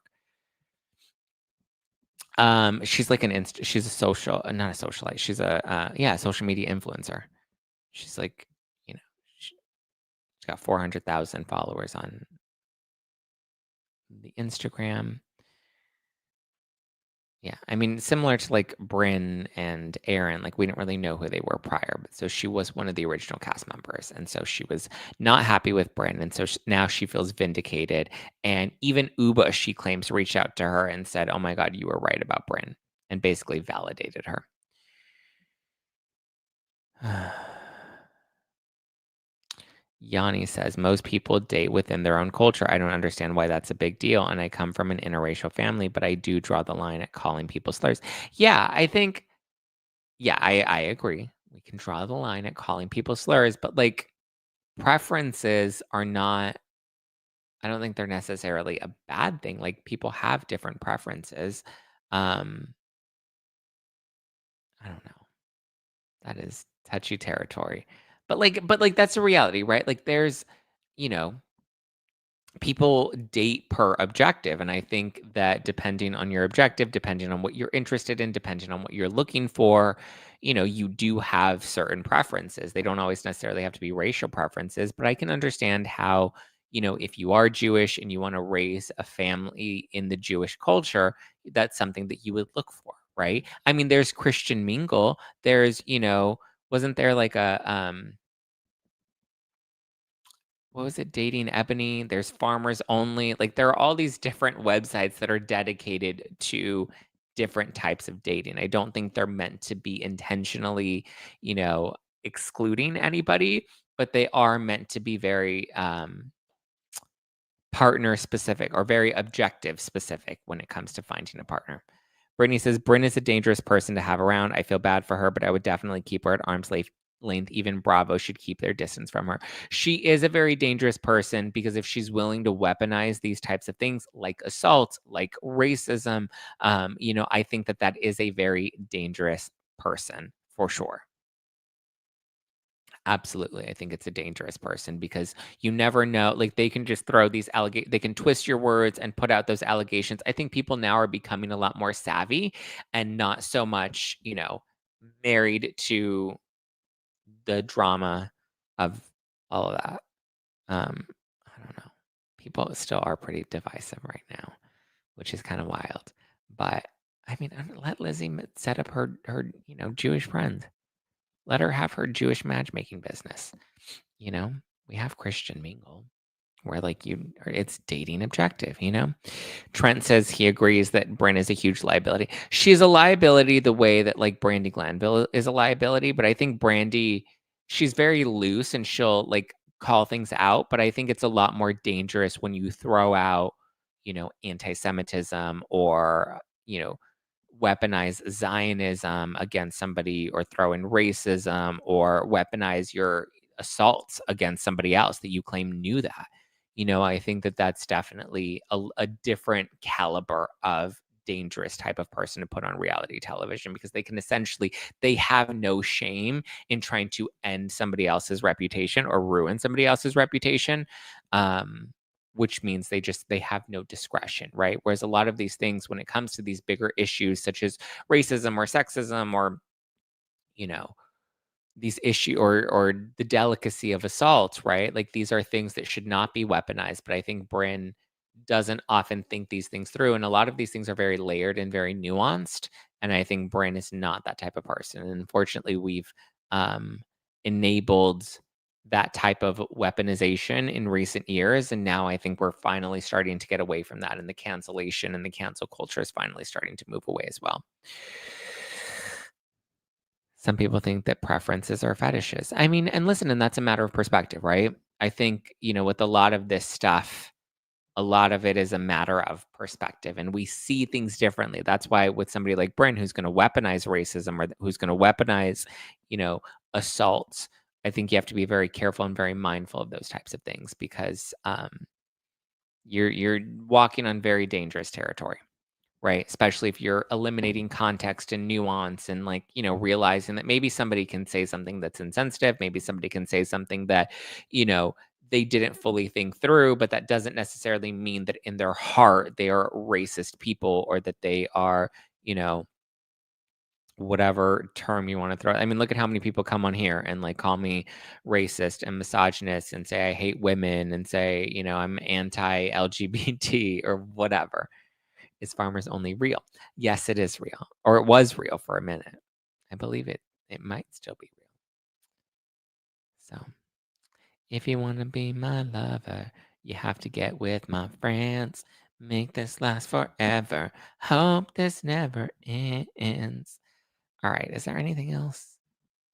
She's like she's a social, not a socialite. She's a social media influencer. She's like, she's got 400,000 followers on the Instagram. Yeah, I mean, similar to like Brynn and Aaron, like we didn't really know who they were prior, but so she was one of the original cast members, and so she was not happy with Brynn, and so now she feels vindicated. And even Uba, she claims, reached out to her and said, "Oh my God, you were right about Brynn," and basically validated her. Yanni says, most people date within their own culture. I don't understand why that's a big deal. And I come from an interracial family, but I do draw the line at calling people slurs. Yeah, I think, I agree. We can draw the line at calling people slurs, but like preferences are not, I don't think they're necessarily a bad thing. Like people have different preferences. Um, I don't know. That is touchy territory. But that's a reality, right? Like there's, you know, people date per objective. And I think that depending on your objective, depending on what you're interested in, depending on what you're looking for, you do have certain preferences. They don't always necessarily have to be racial preferences, but I can understand how, if you are Jewish and you want to raise a family in the Jewish culture, that's something that you would look for, right? I mean, there's Christian mingle. There's, wasn't there like a what was it? Dating Ebony. There's Farmers Only. Like there are all these different websites that are dedicated to different types of dating. I don't think they're meant to be intentionally, excluding anybody, but they are meant to be very partner specific or very objective specific when it comes to finding a partner. Brittany says, Brynn is a dangerous person to have around. I feel bad for her, but I would definitely keep her at arm's length. Even Bravo should keep their distance from her. She is a very dangerous person because if she's willing to weaponize these types of things like assault, like racism, I think that is a very dangerous person for sure. Absolutely. I think it's a dangerous person because you never know. Like they can just throw these they can twist your words and put out those allegations. I think people now are becoming a lot more savvy and not so much, married to the drama of all of that. I don't know. People still are pretty divisive right now, which is kind of wild. But I mean, let Lizzy set up her Jewish friends. Let her have her Jewish matchmaking business. We have Christian mingle where it's dating objective. Trent says he agrees that Brynn is a huge liability. She's a liability the way that like Brandi Glanville is a liability, but I think Brandi, she's very loose and she'll like call things out, but I think it's a lot more dangerous when you throw out, anti-Semitism or, weaponize Zionism against somebody or throw in racism or weaponize your assaults against somebody else that you claim knew that. I think that that's definitely a different caliber of dangerous type of person to put on reality television because they have no shame in trying to end somebody else's reputation or ruin somebody else's reputation. Which means they have no discretion, right? Whereas a lot of these things, when it comes to these bigger issues such as racism or sexism or, you know, these issue or the delicacy of assault, right? Like these are things that should not be weaponized. But I think Brynn doesn't often think these things through. And a lot of these things are very layered and very nuanced. And I think Brynn is not that type of person. And unfortunately, we've enabled that type of weaponization in recent years. And now I think we're finally starting to get away from that. And the cancellation and the cancel culture is finally starting to move away as well. Some people think that preferences are fetishes. I mean, and listen, and that's a matter of perspective, right? I think, with a lot of this stuff, a lot of it is a matter of perspective and we see things differently. That's why with somebody like Brynn, who's going to weaponize racism or who's going to weaponize, assaults, I think you have to be very careful and very mindful of those types of things because you're walking on very dangerous territory. Right, especially if you're eliminating context and nuance and realizing that maybe somebody can say something that's insensitive, maybe somebody can say something that, they didn't fully think through, but that doesn't necessarily mean that in their heart they are racist people or that they are, whatever term you want to throw. I mean, look at how many people come on here and call me racist and misogynist and say I hate women and say, I'm anti-LGBT or whatever. Is Farmers Only real? Yes, it is real, or it was real for a minute. I believe it might still be real. So, if you want to be my lover, you have to get with my friends. Make this last forever. Hope this never ends. All right, is there anything else?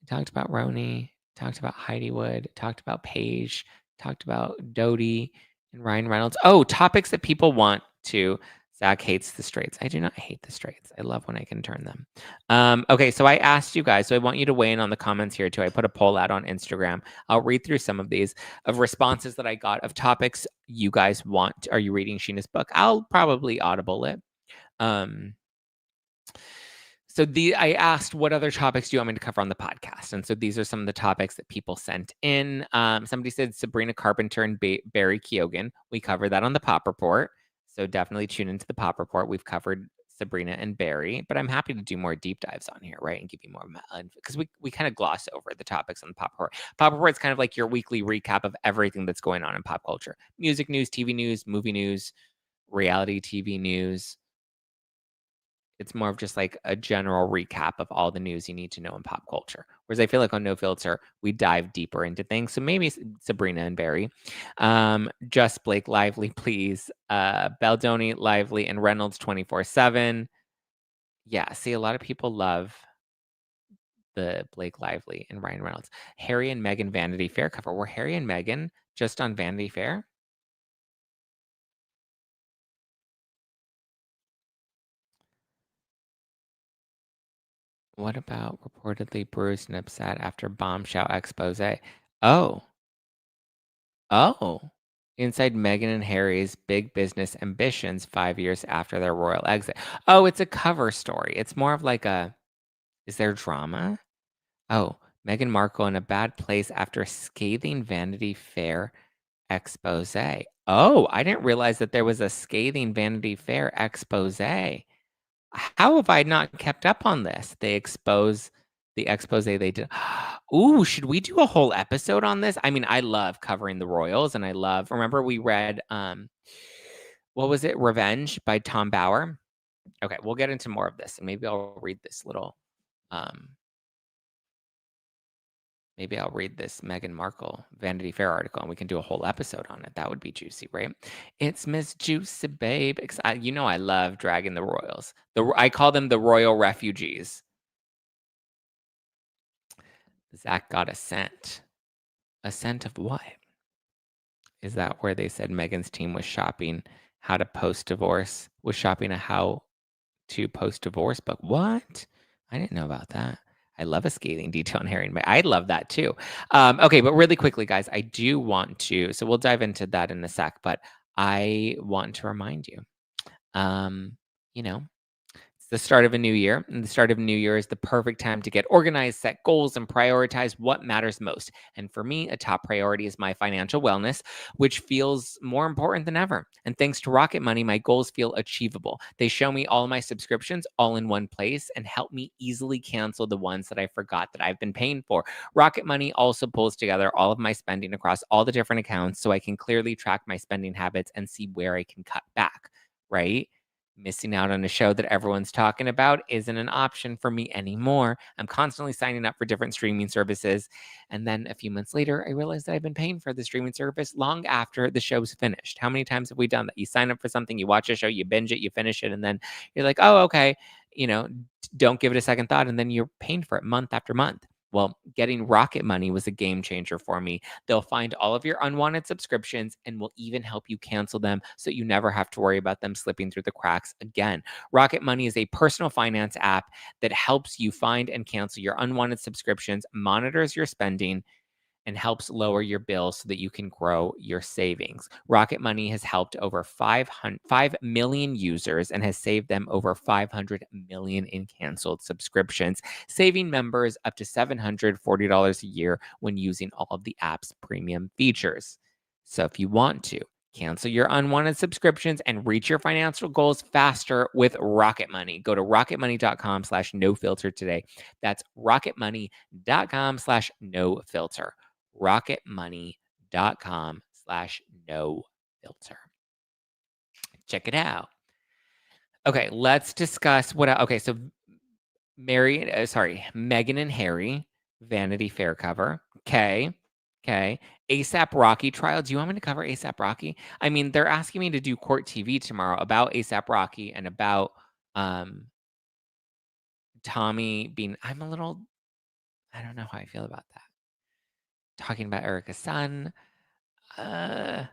We talked about RHONY, talked about Heidi Wood, talked about Paige, talked about Dodie and Ryan Reynolds. Oh, topics that people want to. Zack hates the straights. I do not hate the straights. I love when I can turn them. Okay, so I asked you guys, so I want you to weigh in on the comments here too. I put a poll out on Instagram. I'll read through some of these of responses that I got of topics you guys want. Are you reading Sheena's book? I'll probably audible it. So I asked what other topics do you want me to cover on the podcast? And so these are some of the topics that people sent in. Somebody said Sabrina Carpenter and Barry Keoghan. We covered that on the Pop Report. So definitely tune into the Pop Report. We've covered Sabrina and Barry, but I'm happy to do more deep dives on here, right? And give you more, because we kind of gloss over the topics on the Pop Report. Pop Report is kind of like your weekly recap of everything that's going on in pop culture. Music news, TV news, movie news, reality TV news. It's more of just like a general recap of all the news you need to know in pop culture. Whereas I feel like on No Filter, we dive deeper into things. So maybe Sabrina and Barry. Just Blake Lively, please. Baldoni, Lively, and Reynolds 24/7. Yeah, see, a lot of people love the Blake Lively and Ryan Reynolds. Harry and Meghan Vanity Fair cover. Were Harry and Meghan just on Vanity Fair? What about reportedly bruised and upset after bombshell expose? Oh. Oh. Inside Meghan and Harry's big business ambitions 5 years after their royal exit. Oh, it's a cover story. It's more of like is there drama? Oh, Meghan Markle in a bad place after scathing Vanity Fair expose. Oh, I didn't realize that there was a scathing Vanity Fair expose. How have I not kept up on this? They expose the expose they did. Ooh, should we do a whole episode on this? I mean, I love covering the royals and remember we read what was it? Revenge by Tom Bauer. Okay, we'll get into more of this and maybe I'll read this little maybe I'll read this Meghan Markle Vanity Fair article and we can do a whole episode on it. That would be juicy, right? It's Miss Juicy Babe. I love dragging the royals. I call them the royal refugees. Zack got a scent. A scent of what? Is that where they said Meghan's team was shopping how to post-divorce? Was shopping a how to post-divorce book? What? I didn't know about that. I love a scathing detail on Harry and Meghan. I love that too. Okay, but really quickly, guys, I do want to, so we'll dive into that in a sec, but I want to remind you, you know, the start of a new year, and the start of a new year is the perfect time to get organized, set goals, and prioritize what matters most. And for me, a top priority is my financial wellness, which feels more important than ever. And thanks to Rocket Money, my goals feel achievable. They show me all my subscriptions all in one place and help me easily cancel the ones that I forgot that I've been paying for. Rocket Money also pulls together all of my spending across all the different accounts so I can clearly track my spending habits and see where I can cut back, right? Missing out on a show that everyone's talking about isn't an option for me anymore. I'm constantly signing up for different streaming services. And then a few months later, I realized that I've been paying for the streaming service long after the show's finished. How many times have we done that? You sign up for something, you watch a show, you binge it, you finish it, and then you're like, oh, okay, don't give it a second thought. And then you're paying for it month after month. Well, getting Rocket Money was a game changer for me. They'll find all of your unwanted subscriptions and will even help you cancel them so you never have to worry about them slipping through the cracks again. Rocket Money is a personal finance app that helps you find and cancel your unwanted subscriptions, monitors your spending, and helps lower your bills so that you can grow your savings. Rocket Money has helped over 5 million users and has saved them over 500 million in canceled subscriptions, saving members up to $740 a year when using all of the app's premium features. So if you want to, cancel your unwanted subscriptions and reach your financial goals faster with Rocket Money. Go to rocketmoney.com/nofilter today. That's rocketmoney.com/nofilter. rocketmoney.com/nofilter. Check it out. Okay, let's discuss okay, so Meghan and Harry, Vanity Fair cover. Okay. ASAP Rocky trial. Do you want me to cover ASAP Rocky? I mean, they're asking me to do Court TV tomorrow about ASAP Rocky and about Tommy being. I don't know how I feel about that. Talking about Erica's son. I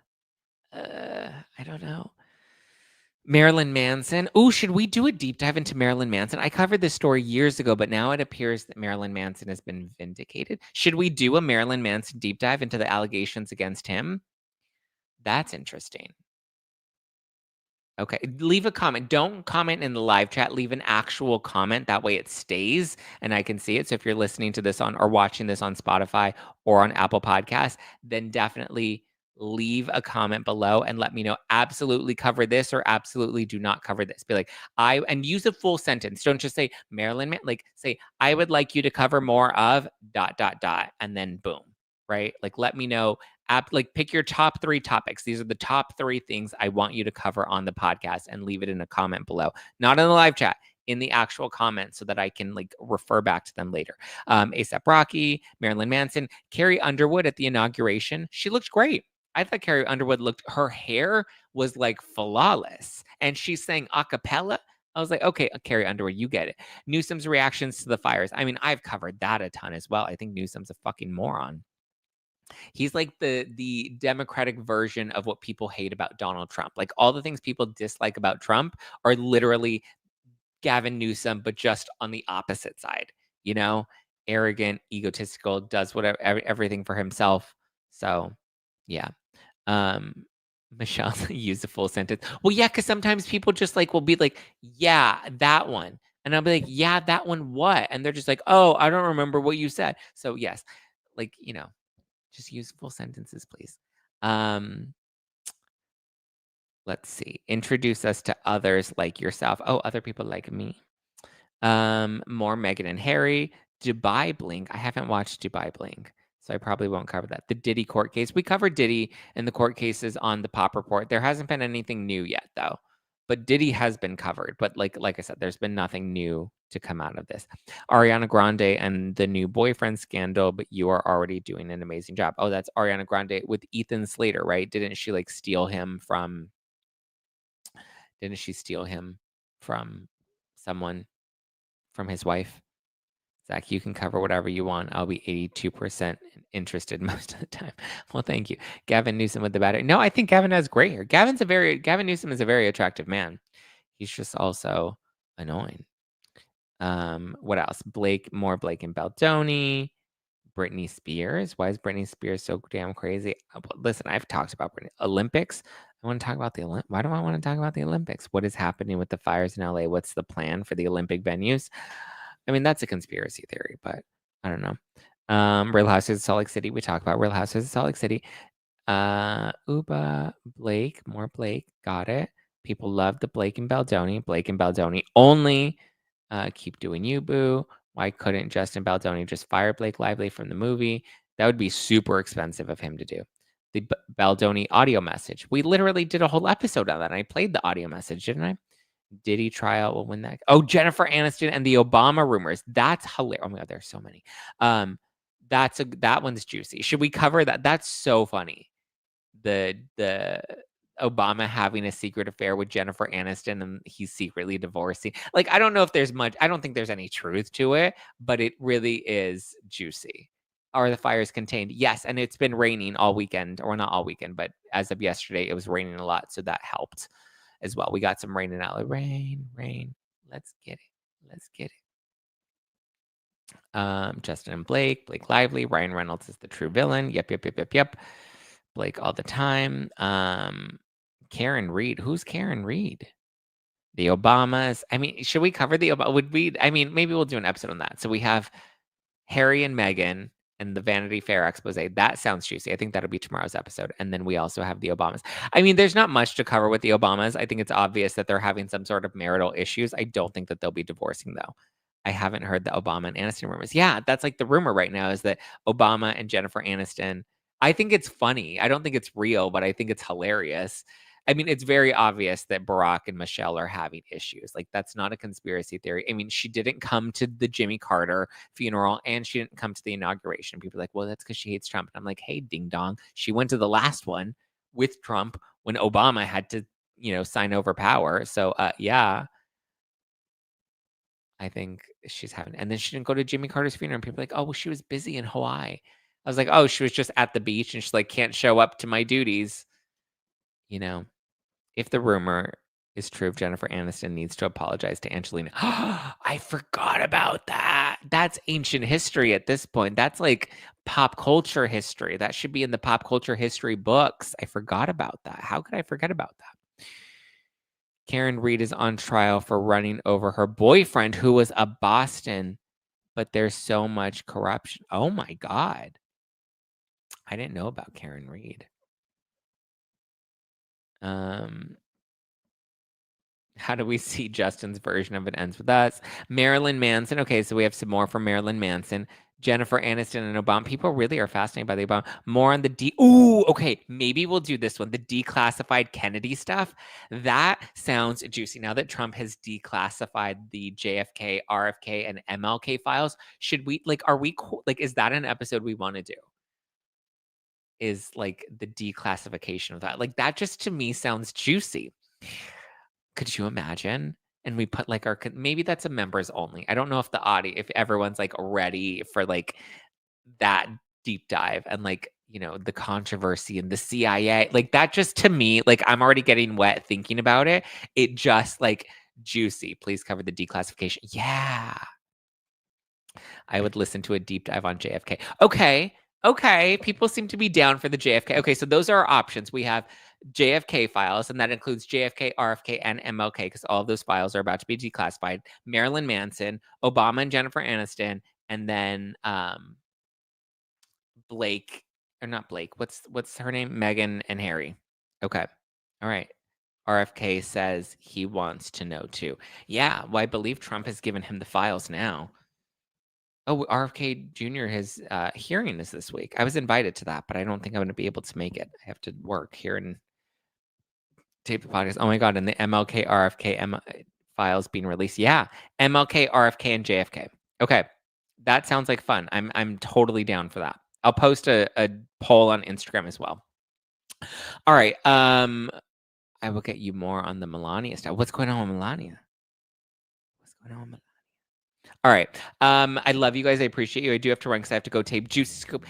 don't know. Marilyn Manson. Oh, should we do a deep dive into Marilyn Manson? I covered this story years ago, but now it appears that Marilyn Manson has been vindicated. Should we do a Marilyn Manson deep dive into the allegations against him? That's interesting. Okay, leave a comment. Don't comment in the live chat. Leave an actual comment. That way it stays and I can see it. So if you're listening to this on or watching this on Spotify or on Apple Podcasts, then definitely leave a comment below and let me know. Absolutely cover this or absolutely do not cover this. Be like, and use a full sentence. Don't just say Marilyn, like say, I would like you to cover more of ... and then boom, right? Like, let me know. Like pick your top 3 topics. These are the top 3 things I want you to cover on the podcast and leave it in a comment below. Not in the live chat, in the actual comments so that I can like refer back to them later. ASAP Rocky, Marilyn Manson, Carrie Underwood at the inauguration. She looked great. I thought Carrie Underwood her hair was like flawless. And she sang a cappella. I was like, okay, Carrie Underwood, you get it. Newsom's reactions to the fires. I mean, I've covered that a ton as well. I think Newsom's a fucking moron. He's like the Democratic version of what people hate about Donald Trump. Like all the things people dislike about Trump are literally Gavin Newsom, but just on the opposite side, arrogant, egotistical, does whatever, everything for himself. So yeah. Michelle use a full sentence. Well, yeah, because sometimes people just will be like, yeah, that one. And I'll be like, yeah, that one what? And they're just like, oh, I don't remember what you said. So yes, just use full sentences, please. Let's see. Introduce us to others like yourself. Oh, other people like me. More Meghan and Harry. Dubai Bling. I haven't watched Dubai Bling, so I probably won't cover that. The Diddy court case. We covered Diddy and the court cases on the Pop Report. There hasn't been anything new yet, though. But Diddy has been covered. But like I said, there's been nothing new to come out of this. Ariana Grande and the new boyfriend scandal, but you are already doing an amazing job. Oh, that's Ariana Grande with Ethan Slater, right? Didn't she steal him from someone, from his wife? Zach, you can cover whatever you want. I'll be 82% interested most of the time. Well, thank you. Gavin Newsom with the battery. No, I think Gavin has gray hair. Gavin Newsom is a very attractive man. He's just also annoying. What else? Blake and Baldoni. Britney Spears. Why is Britney Spears so damn crazy? Listen, I've talked about Britney. Olympics. I want to talk about the Olympics. Why do I want to talk about the Olympics? What is happening with the fires in LA? What's the plan for the Olympic venues? I mean, that's a conspiracy theory, but I don't know. Real Housewives of Salt Lake City. We talk about Real Housewives of Salt Lake City. Uba, Blake, more Blake. Got it. People love the Blake and Baldoni. Blake and Baldoni only. Keep doing you, boo. Why couldn't Justin Baldoni just fire Blake Lively from the movie? That would be super expensive of him to do. The Baldoni audio message. We literally did a whole episode on that. I played the audio message, didn't I? Diddy trial will win that. Oh, Jennifer Aniston and the Obama rumors. That's hilarious. Oh my God, there's so many. That one's juicy. Should we cover that? That's so funny. The Obama having a secret affair with Jennifer Aniston and he's secretly divorcing. Like, I don't know if there's much. I don't think there's any truth to it, but it really is juicy. Are the fires contained? Yes, and it's been raining all weekend, or not all weekend, but as of yesterday, it was raining a lot, so that helped as well. We got some rain in LA. Rain. Let's get it. Let's get it. Justin and Blake Lively. Ryan Reynolds is the true villain. Yep. Blake all the time. Karen Reed. Who's Karen Reed? The Obamas. I mean, should we cover the Obama? Would we? I mean, maybe we'll do an episode on that. So we have Harry and Meghan and the Vanity Fair expose. That sounds juicy. I think that'll be tomorrow's episode. And then we also have the Obamas. I mean, there's not much to cover with the Obamas. I think it's obvious that they're having some sort of marital issues. I don't think that they'll be divorcing, though. I haven't heard the Obama and Aniston rumors. Yeah, that's like the rumor right now is that Obama and Jennifer Aniston. I think it's funny. I don't think it's real, but I think it's hilarious. I mean, it's very obvious that Barack and Michelle are having issues. Like, that's not a conspiracy theory. I mean, she didn't come to the Jimmy Carter funeral and she didn't come to the inauguration. People are like, well, that's because she hates Trump. And I'm like, hey, ding dong. She went to the last one with Trump when Obama had to, sign over power. So, yeah, I think she's having, and then she didn't go to Jimmy Carter's funeral. And people are like, oh, well, she was busy in Hawaii. I was like, oh, she was just at the beach and she's like, can't show up to my duties. If the rumor is true, Jennifer Aniston needs to apologize to Angelina. I forgot about that. That's ancient history at this point. That's like pop culture history. That should be in the pop culture history books. I forgot about that. How could I forget about that? Karen Reed is on trial for running over her boyfriend who was a Boston, but there's so much corruption. Oh my God. I didn't know about Karen Reed. How do we see Justin's version of It Ends With Us? Marilyn Manson. Okay, so we have some more from Marilyn Manson. Jennifer Aniston and Obama. People really are fascinated by the Obama. More on the Ooh, okay. Maybe we'll do this one. The declassified Kennedy stuff. That sounds juicy. Now that Trump has declassified the JFK, RFK, and MLK files, should we, is that an episode we want to do? Is like the declassification of that. Like, that just to me sounds juicy. Could you imagine? And we put like maybe that's a members only. I don't know if if everyone's like ready for like that deep dive and like, the controversy and the CIA. Like, that just to me, like, I'm already getting wet thinking about it. It just like juicy. Please cover the declassification. Yeah. I would listen to a deep dive on JFK. Okay. People seem to be down for the JFK. Okay, so those are our options. We have JFK files, and that includes JFK, RFK, and MLK, because all of those files are about to be declassified. Marilyn Manson, Obama and Jennifer Aniston, and then Blake, or not Blake. What's her name? Meghan and Harry. Okay. All right. RFK says he wants to know too. Yeah, well, I believe Trump has given him the files now. Oh, RFK Jr. his hearing is this week. I was invited to that, but I don't think I'm going to be able to make it. I have to work here and tape the podcast. Oh my God, and the MLK, RFK files being released. Yeah, MLK, RFK, and JFK. Okay, that sounds like fun. I'm totally down for that. I'll post a poll on Instagram as well. All right. I will get you more on the Melania stuff. What's going on with Melania? What's going on with Melania? All right. I love you guys. I appreciate you. I do have to run because I have to go tape Juicy Scoop.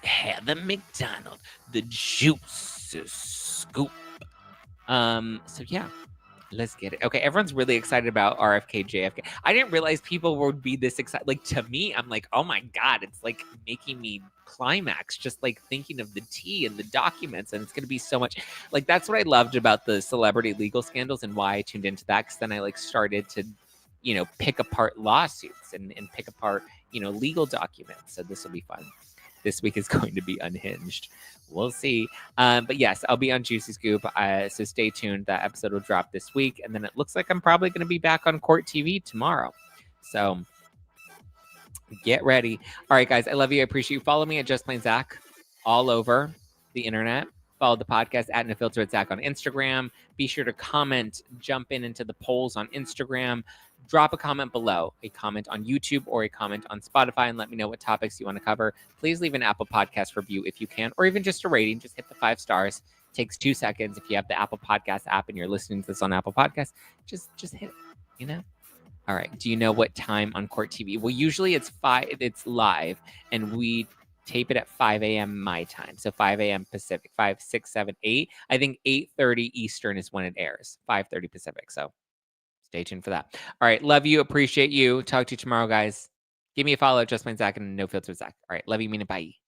Heather McDonald, the Juicy Scoop. So yeah, let's get it. Okay, everyone's really excited about RFK JFK. I didn't realize people would be this excited. Like, to me, I'm like, oh my God, it's like making me climax, just like thinking of the tea and the documents. And it's going to be so much like, that's what I loved about the celebrity legal scandals and why I tuned into that. Because then I like started to, pick apart lawsuits and pick apart, legal documents. So this will be fun. This week is going to be unhinged. We'll see. But yes, I'll be on Juicy Scoop. So stay tuned. That episode will drop this week. And then it looks like I'm probably going to be back on Court TV tomorrow. So get ready. All right, guys. I love you. I appreciate you. Follow me at Just Plain Zack all over the internet. Follow the podcast at No Filter at Zack on Instagram. Be sure to comment, jump into the polls on Instagram. Drop a comment below, a comment on YouTube or a comment on Spotify, and let me know what topics you want to cover. Please leave an Apple Podcast review if you can, or even just a rating. Just hit the 5 stars. It takes 2 seconds. If you have the Apple Podcast app and you're listening to this on Apple Podcast, just hit it, All right. Do you know what time on Court TV? Well, usually it's live, and we tape it at 5 a.m. my time. So 5 a.m. Pacific, 5, 6, 7, 8. I think 8:30 Eastern is when it airs, 5:30 Pacific. So stay tuned for that. All right. Love you. Appreciate you. Talk to you tomorrow, guys. Give me a follow at Just Plain Zack and No Filter Zack. All right. Love you. Mean it. Bye.